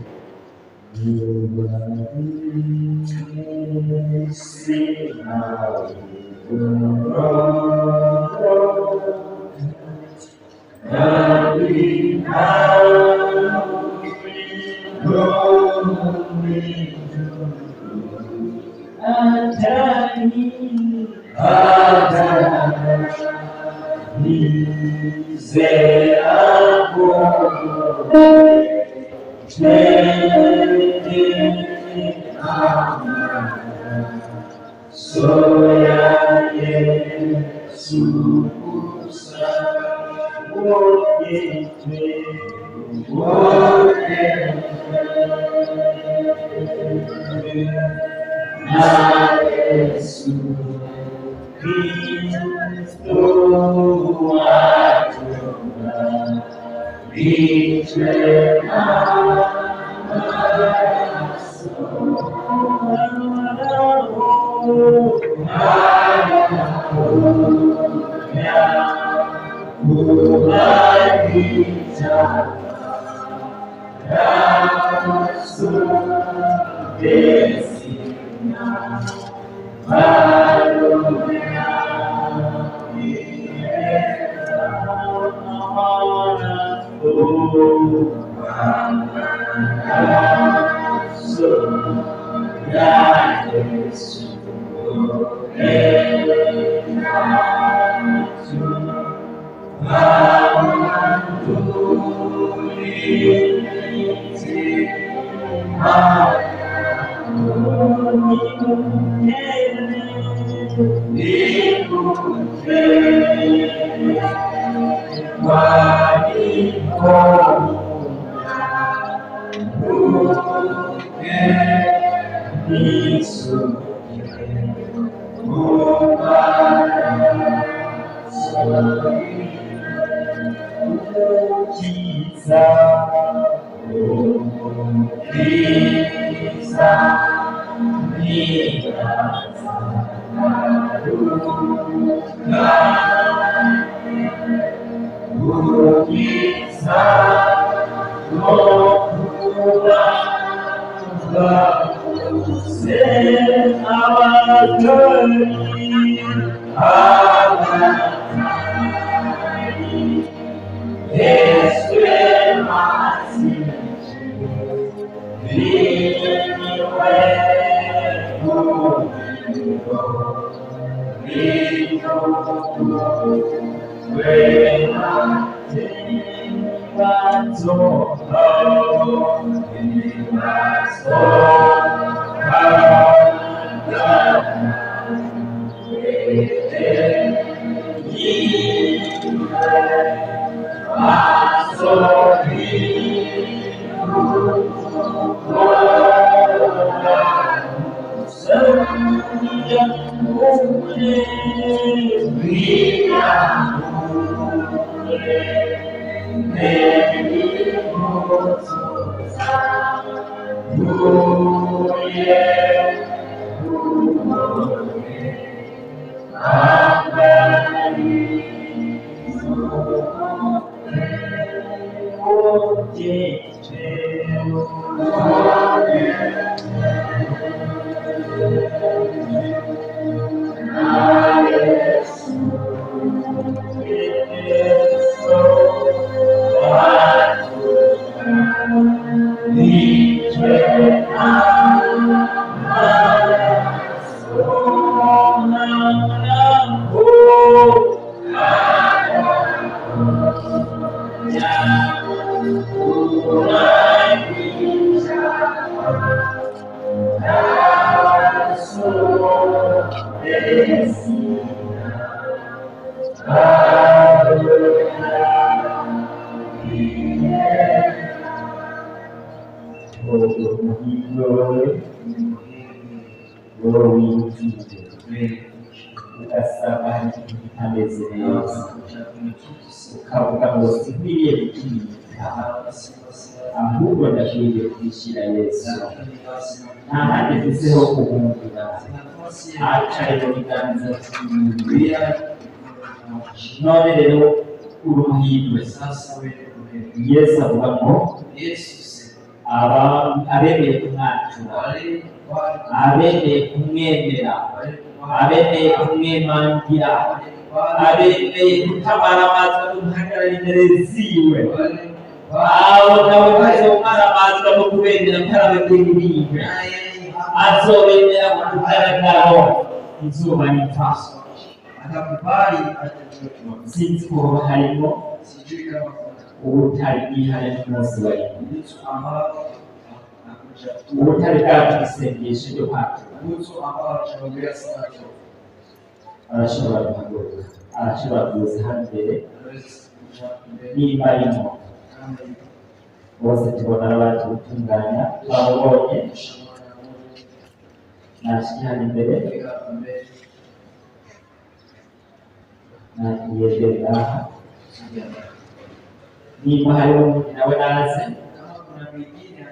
ahubwo ndashingiye kwishyira Yesu nta handi mvuzeho kumwumvira acaye mu biganza by'Imana. None rero uruhimwe Yesu avuga ngo abemeye kumwatura, abemeye kumwemera, abemeye kumwemangira, abemeye kutamara amazi no guhagarara imbere ziwe, abo nawe maze umara amazi no kubendera mparabe bw'ibiribwa azobemera ku mugaragaro izuba ripfa akakubali atachokiwa. Sinzi ko harimo Sijui kama ubutari bwihariye n'umunsi wa rimwe, mtu ambao ubutari bwacu isengesho ryo kwatura. mtu ambao anaongea sana tu Arashobora guhaguruka, arashobora kuza hano imbere anaweza kuja mbele nimba arimo. kama Bose tubona abaje gutunganya, twabonye nashyize hano imbere, hiyo mbele nagiye mbere aha. Nimba hariho umuntu nawe naze, kama kuna mwingine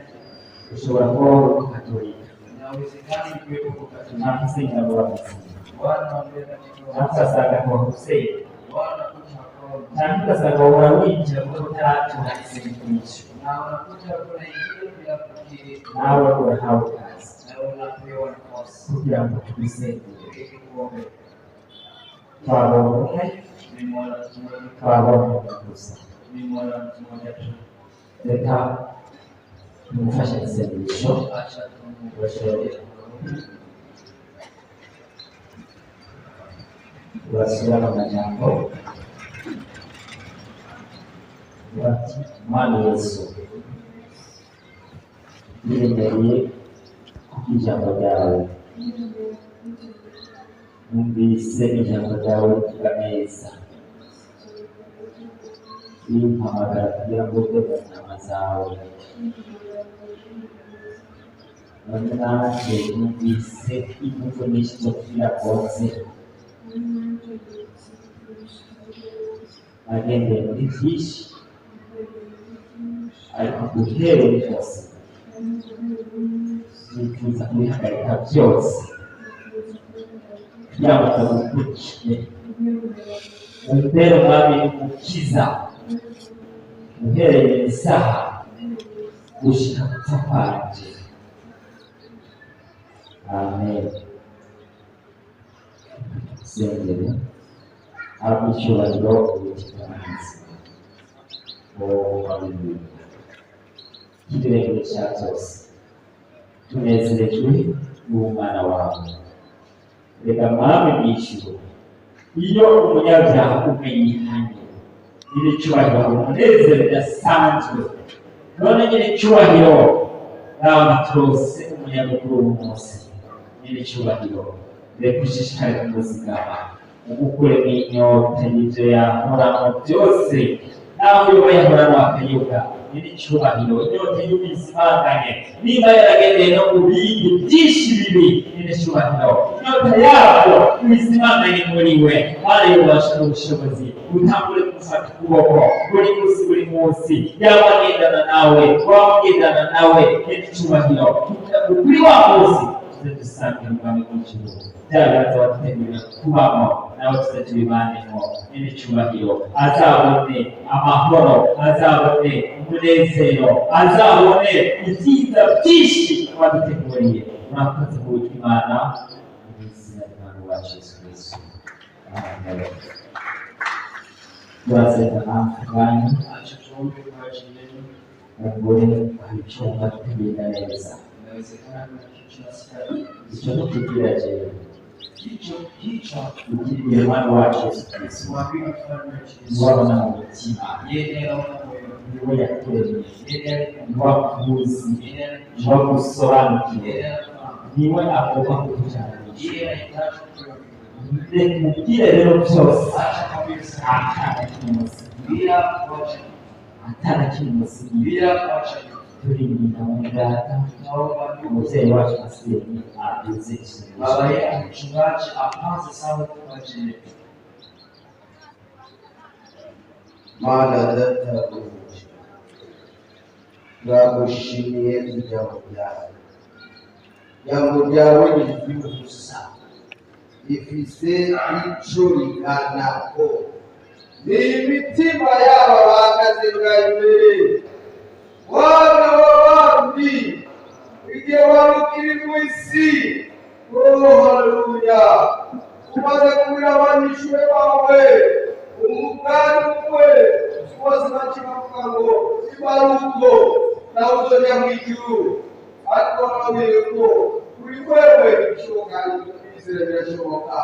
ushobora kuba uri Katolika, inawezekana kuwepo kwa nta musenga w'abamusinga, wana wapenda ntabwo ugasanga ko wamusenga, wana kuja kwa cyangwa ugasanga uhora winjira kuko utaratura isenga nyinshi, na wanakuja kuna ingine bila kufikiri nawe urahawe ikaze na unapewa nafasi kugira ngo twisengere. ili kuombe. Twabonye Ni mwana mmoja, twabonye gusa, ni mwana mmoja tu. reka tumufashe isengesho. Acha tumwombe. Urasubira mu majambo bati: Mwami Yesu, niremereye ijambo ryawe, numvise ijambo ryawe rivuga neza, rimpamagara kugira ngo ube mu nama zawe. None nanjye numvise imvugo nyinshi zo kugira konse, nagendeye muri byinshi, ariko uhereye byose nifuza kubihagarika byose kugira ngo tugukurikiye. Umbere Mwami n'umukiza, uhereye isaha gushika gupfa kwanje. Amen. Sengere habwa icyubahiro ubutikanzi. Oh, haleluya. Ikirenge cya byose tunezerejwe n'umwana wawe. Reka Mwami mw'ijuru, iyo umunyabyaha umenyekanye, nyiri icyubahiro umunezero udasanzwe, none nyiri icyubahiro nawe maturose umunyagukuru w'umunsi. Nyiri icyubahiro reka ushishikare kumuzigama, ugukure mu inyota y'ibyo yahoramo byose, naho yoba yahoramo akayoga. Nyiri icyubahiro inyota y'ubizimanganye, niba yaragendeye no mu bindi byinshi bibi, nyiri icyubahiro inyota yabyo ubizimanganye muri we. Mana y'ububasha n'ubushobozi, utangure kumufata ukuboko buri munsi buri munsi, yaba agendana nawe, waba ugendana nawe. Nyiri icyubahiro kuri wa munsi tuze dusange Mwami w'ijuru, bya bibanza wadutegurira kubamo, nawe tuze tubibanemo. Nyiri icyubahiro azabone amahoro, azabone umunezero, azabone ibyiza byinshi waduteguriye. Murakoze kuwitwa Imana mu izina ry'Umwami wacu Yesu Kristo. Amen. Turasenga namwe banyu, Acha tuombe kwa ajili yenu. mugore kwicunga tugenda neza. Inawezekana tunasikia Icyo tukibwira jewe hicho ukibwira Umwami wacu Yesu Kristo, mwambie mfalme Yesu. niwabona mu mutima, Yeye anaona moyo. niwe yakuremye, Yeye niwakuzi, yeye niwagusobanukiwe, anafahamu. niwe agomba kutujyanisha. Yeye anahitaji kuwa Mubwire rero byose, acha kabisa atana kimusi, bila kuacha atana kimusi, bila kuacha. turimira mu data, Naomba ndugu umubyeyi wacu Pasiteri aduze baba isengesho. yetu mchungaji apanze sana kwa ajili yetu. Mana data ubuki turagushimiye ijambo ryawe. Ijambo ryawe ni ry'ubusa, rifise ico riganako. Ni imitima yabo bahagaze bwa imbere, wana w'abandi igihe wari ukiri mu isi. Oh, haleluya! Umaze kubwira abanyishure bawe umugani umwe bose bakibavuga ngo ibaruko nawe uzojya mu ijuru, ariko nabwiye ko kuri wewe bishoboka, kwizera birashoboka.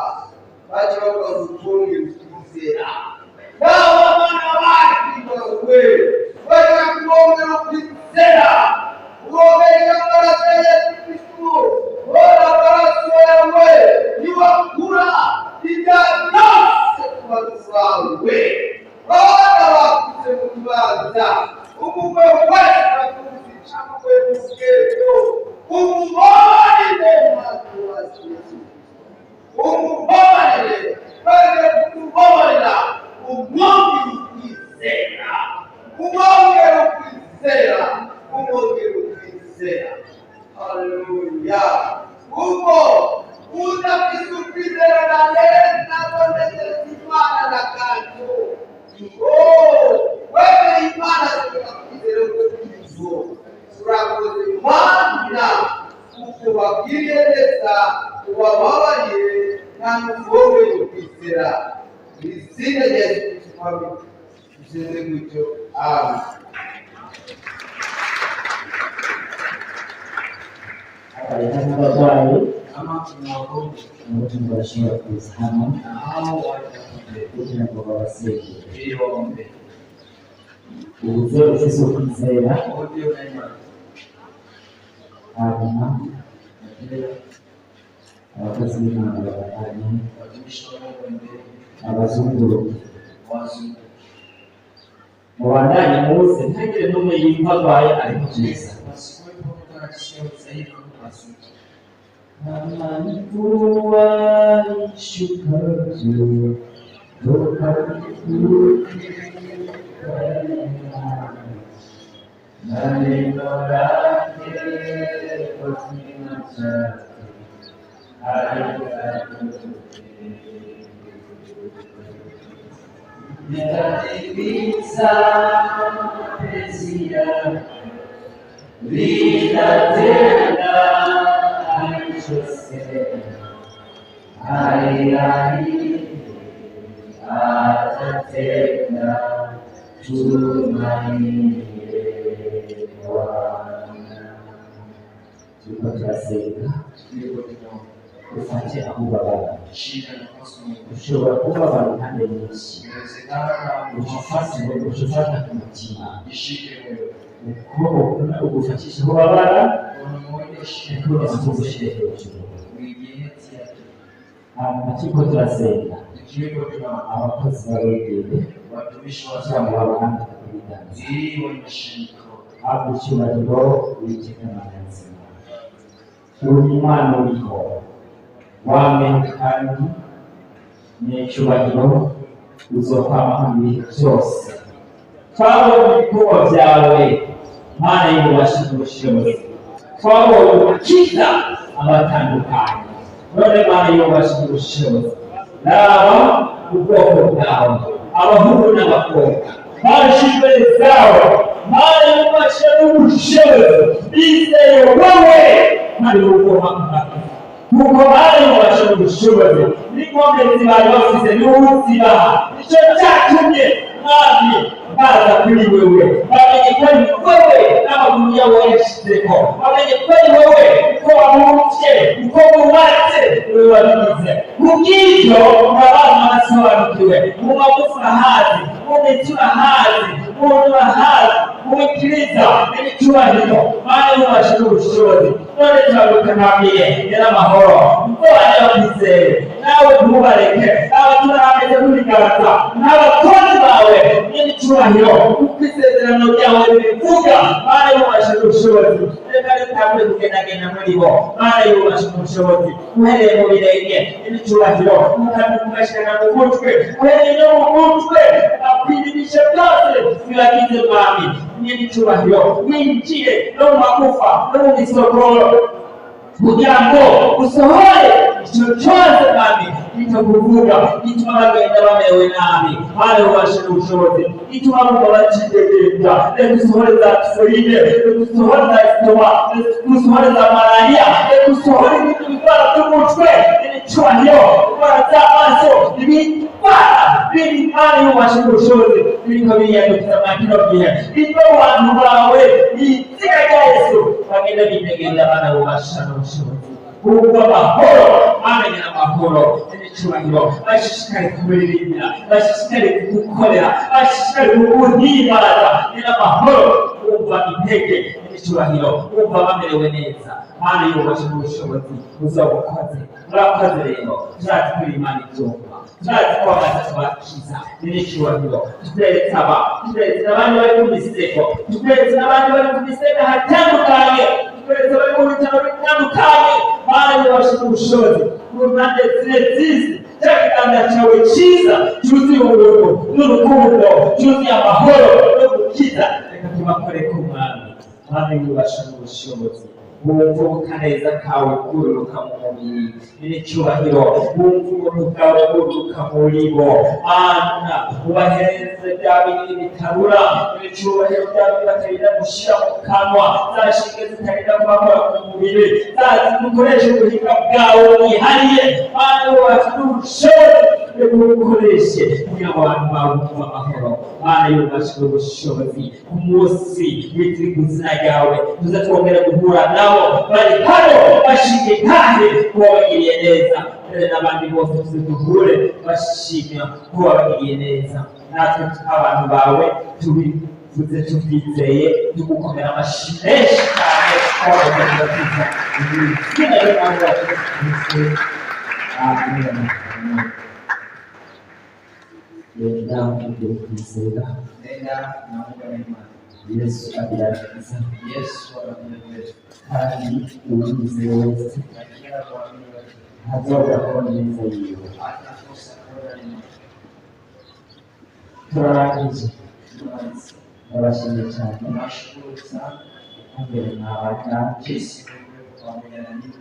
baje bakazutunge ukwizera naho abana bacu wewe kuomba ukwizera uombe amaraso ya Yesu Kristo wala amaraso yawe niwakura ibyose kubazawe wala wakuze kubaza umugwe wese akuzica mugwe musketo umubone matuwazi umubone bale kumubona umwongi ukwizera umwongi ukwizera haleluya uko unakwizera na leta bonete imana na kanto wewe imana tunakwizera uko turakoze imana uko bakiriye neza ubababarire kandi wowe ukwizera izina rya Yesu Kristo tusenze gutyo amen. Abarwayi n'abatumva bashobora kuza hano kugira ngo babasengere uburyo ufise ukwizera hanyuma abakozi b'Imana babanye abazunguruke mubandanye muze ntagire n'umwe yumva arwaye ariko byiza Amanifuwa shukajo ufate aho ubabara ushobora kubabara impande nyinshi ufata ku mutima ukuboko ugufatisha aho ubabara ukomeza kugushyira hejuru hanyuma turiko turasenga abakozi babegere kugira ngo babandike ibiganza habwa icyubahiro witeka Imana nzima uri umwana uriho wamenye kandi n'icyubahiro uzokwamaho ibihe byose twabonye ibikorwa byawe Mana y'ububasha n'ubushobozi twabonye ugukiza abatandukanye none Mana y'ububasha n'ubushobozi raba ubwoko bwawe abahungu n'abakobwa barashijwe zawe Mana y'ububasha n'ubushobozi bizeye wowe kandi ukomaga kuko bari mubasha n'ubushobozi n'ikomezi bari bafise n'ubuzibaha nicyo cyatumye mwami baza kuri wewe bamenye ko ari wowe n'amaguru yawe yashizeko bamenye ko ari wowe uko wamuvye uko wubatse wewe wabigize kubw'ivyo abana barasobanukiwe mu magufa hazi mu mitima hazi mu nyuma hazi mu mikiriza n'icyubahiro Mana y'ububasha n'ubushobozi none turagutamamiye n'amahoro ubwo bari bakwizeye nawe ntubareke nawe turahameze kubigaragaza n'abakozi bawe n'icyubahiro kuko isezerano ryawe ribivuga Mana y'ububasha n'ubushobozi reka ritangure kugendagenda muri bo Mana y'ububasha n'ubushobozi uhereye mu birenge n'icyubahiro ukadukugashyirana mu mutwe uhereye no mu mutwe akwirimisha byose bibagize mwami n'icyubahiro winjiye no mu magufa no mu misokoro kugira ngo usohore icyo cyose kandi bitakuvuga bituma bagenda bamerewe nabi Mana y'ububasha n'ubushobozi bituma bumva bakidegembya reka usohore za tifoyide reka usohore za sitoma reka usohore za malariya reka usohore ibindi birwara by'umutwe n'icyubahiro indwara z'amaso ibitwara biri Mana y'ububasha n'ubushobozi biriko biriyandukiza mwa kino gihe bityo abantu bawe izina rya Yesu bagenda bidegembya Mana y'ububasha n'ubushobozi ubwo amahoro amenye amahoro n'icyubahiro, bashishikare kumuririmbira, bashishikare kugukorera, bashishikare kuguhimbaza n'amahoro, wumva intege n'icyubahiro, wumva bamerewe neza. Mana yubashe n'ubushobozi uzabukoze. Murakoze rero, turazi ko Imana ibyumva, turazi ko wamaze kubakiza n'icyubahiro. Tuberetse abandi bari ku misego, tuberetse n'abandi bari ku misego hatandukanye, tuberetse bari mu bitaro bitandukanye. Mana yubashe n'ubushobozi ku mpande z'izi, cya kiganza cyawe cyiza cyuzuye ubuntu n'urukundo, cyuzuye amahoro no gukiza. Reka tubakore ku Mwami. Mana yubashe n'ubushobozi, wumva ubukaneza kawe bwururuka mu mubiri n'icyubahiro, wumva ubuntu bwawe bwururuka muri bo. Mana ubahereze bya binini bitarura n'icyubahiro bya binini batarinda gushyira mu kanwa, za shinge zitarinda kubakora ku mubiri, ukoresha ubuhinga bwawe bwihariye. Mana wacu n'ubushobozi bwo kubukoreshe kugira ngo abantu bawumve amahoro. Mana yubashe n'ubushobozi, ku munsi witiriwe izina ryawe tuza twongera guhura nabo bari hano bashinga intahe ko wabagiriye neza, n'abandi bose tuze duhure bashimira ko wabagiriye neza. Natwe abantu bawe tubivuze tubyizeye, tugukomera amashyi menshi cyane ko wabagiriye neza. Izina ry'Imana yacu Kristo, amen. Yenda ibyo kwizera, Nenda na Mungu wa imani. Yesu abiragiza, Yesu anakueleza. kandi uwizeye wese Na kila kuamini wewe hazobakora neza yiwe. atakosa kuona neno. Turarangije, Tunamaliza. ndabashimiye cyane. Tunashukuru sana Imbere mwabana jinsi ulivyo pamoja na mimi.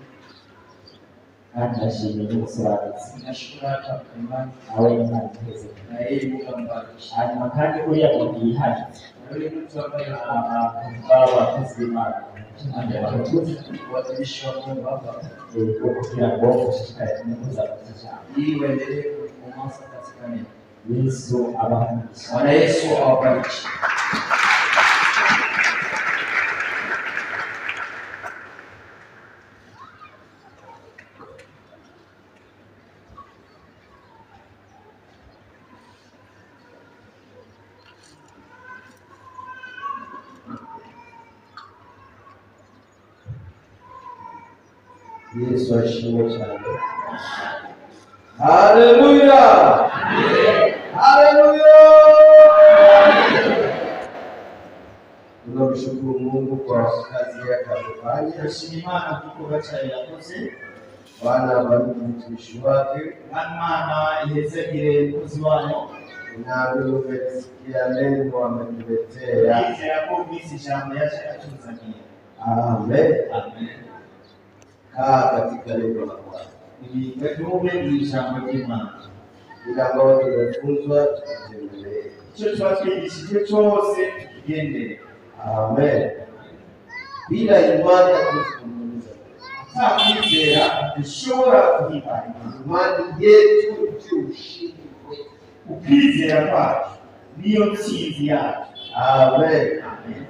kandi ndashimiye n'ubusobanuzi Tunashukuru hata kwa imani awe Imana iteze. na yeye Mungu ambariki. Hanyuma kandi uriya muntu yihari, Na yule mtu ambaye baba bakozi b'Imana anatukuza watumishi wa Mungu hapa kugira ngo ushishikare kumukuza cyane. ili uendelee kukomaa katika neno. Yesu abahanisha. Bwana Yesu awabariki. Yesu ashimwe cyane. Haleluya! Haleluya! Tunamshukuru Mungu kwa kazi yake aliyofanya. Turashima Imana kuko gacaye yakoze. Bwana abariki mtumishi wake. Imana ihezekire umukozi wayo. Nawe umesikia neno ametuletea. Yizera ko mwisi ijambo yaje atuzaniye. Amen. Amen. Kaa katika neno la Bwana. Twebwe mu ijambo ry'Imana. Bila ambao tumefunzwa tuendelee. Icyo tuba twigishijwe cyose tukigendere. Amen. Bila imani hatuwezi kumuuliza. Nta kwizera dushobora guhimbara Imana. Imani yetu ndio ushindi wetu. Ukwizera kwacu niyo ntsinzi yacu. Amen. Amen.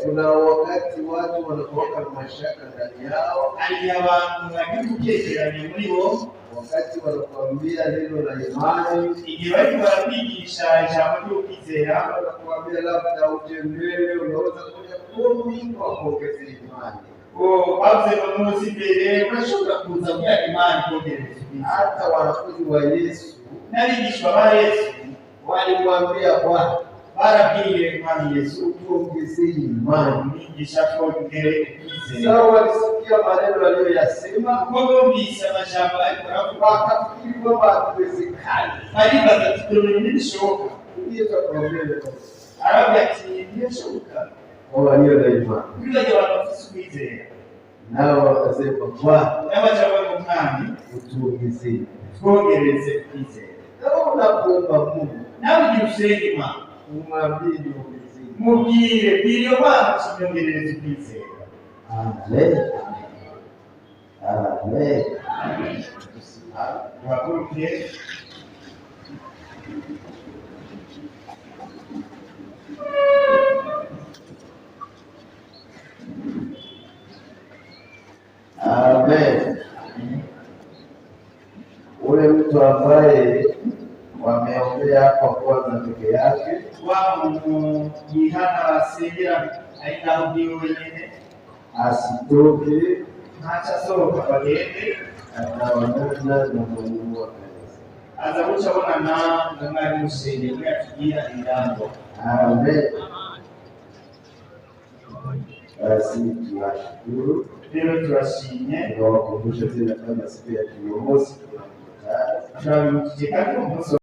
Kuna wakati watu wanakuwa na mashaka ndani yao, Hari abantu bagira gutekeranya muri bo, wakati wanakuambia neno la imani, igihe bariko barakwigisha ijambo ry'ukwizera, wanakuambia labda utembee, unaweza kuja kumi kwa kuongeza imani. bavuze ngo muzi imbere urashobora kuza kugira Imana ikongereza ukwizera. Hata wanafunzi wa Yesu N'abigishwa ba Yesu walimwambia Bwana, barabwiye Umwami Yesu tuongezee imani. umwigisha twongere ukwizera. Sawa, walisikia maneno aliyoyasema, Kuko bumvise amajambo ariko aravuga, wakafikiri kwamba hatuwezekani. baribaza ati ibyo bintu ntibishoboka. Yesu akamwambia Aravuga ati ntibishoboka. walio na imani, Kuri bajya abantu bafise ukwizera, nao wakasema Bwana, n'amajambo y'Umwami utuongezee. twongereze ukwizera. Kama unakuomba Mungu, Nawe igihe usenga Imana, umwambie niongezee. mubwire bwira Imana tunyongereze ukwizera. Amen. Amen. Tuhaguruke. Amen. Ule mtu ambaye wameombea hapa kwanza peke yake, wa mjihana wasengera aikarudiwe wenyine asitoke, ntachasohoka bagende, ataonana na mwalimu wa kanisa. aza kuchabonana na mwalimu musenge mwe atugira indango. Amen. Basi tunashukuru. Leo turashimye, Tunawakumbusha tena kama siku ya Jumamosi turabibukije kandi umunsi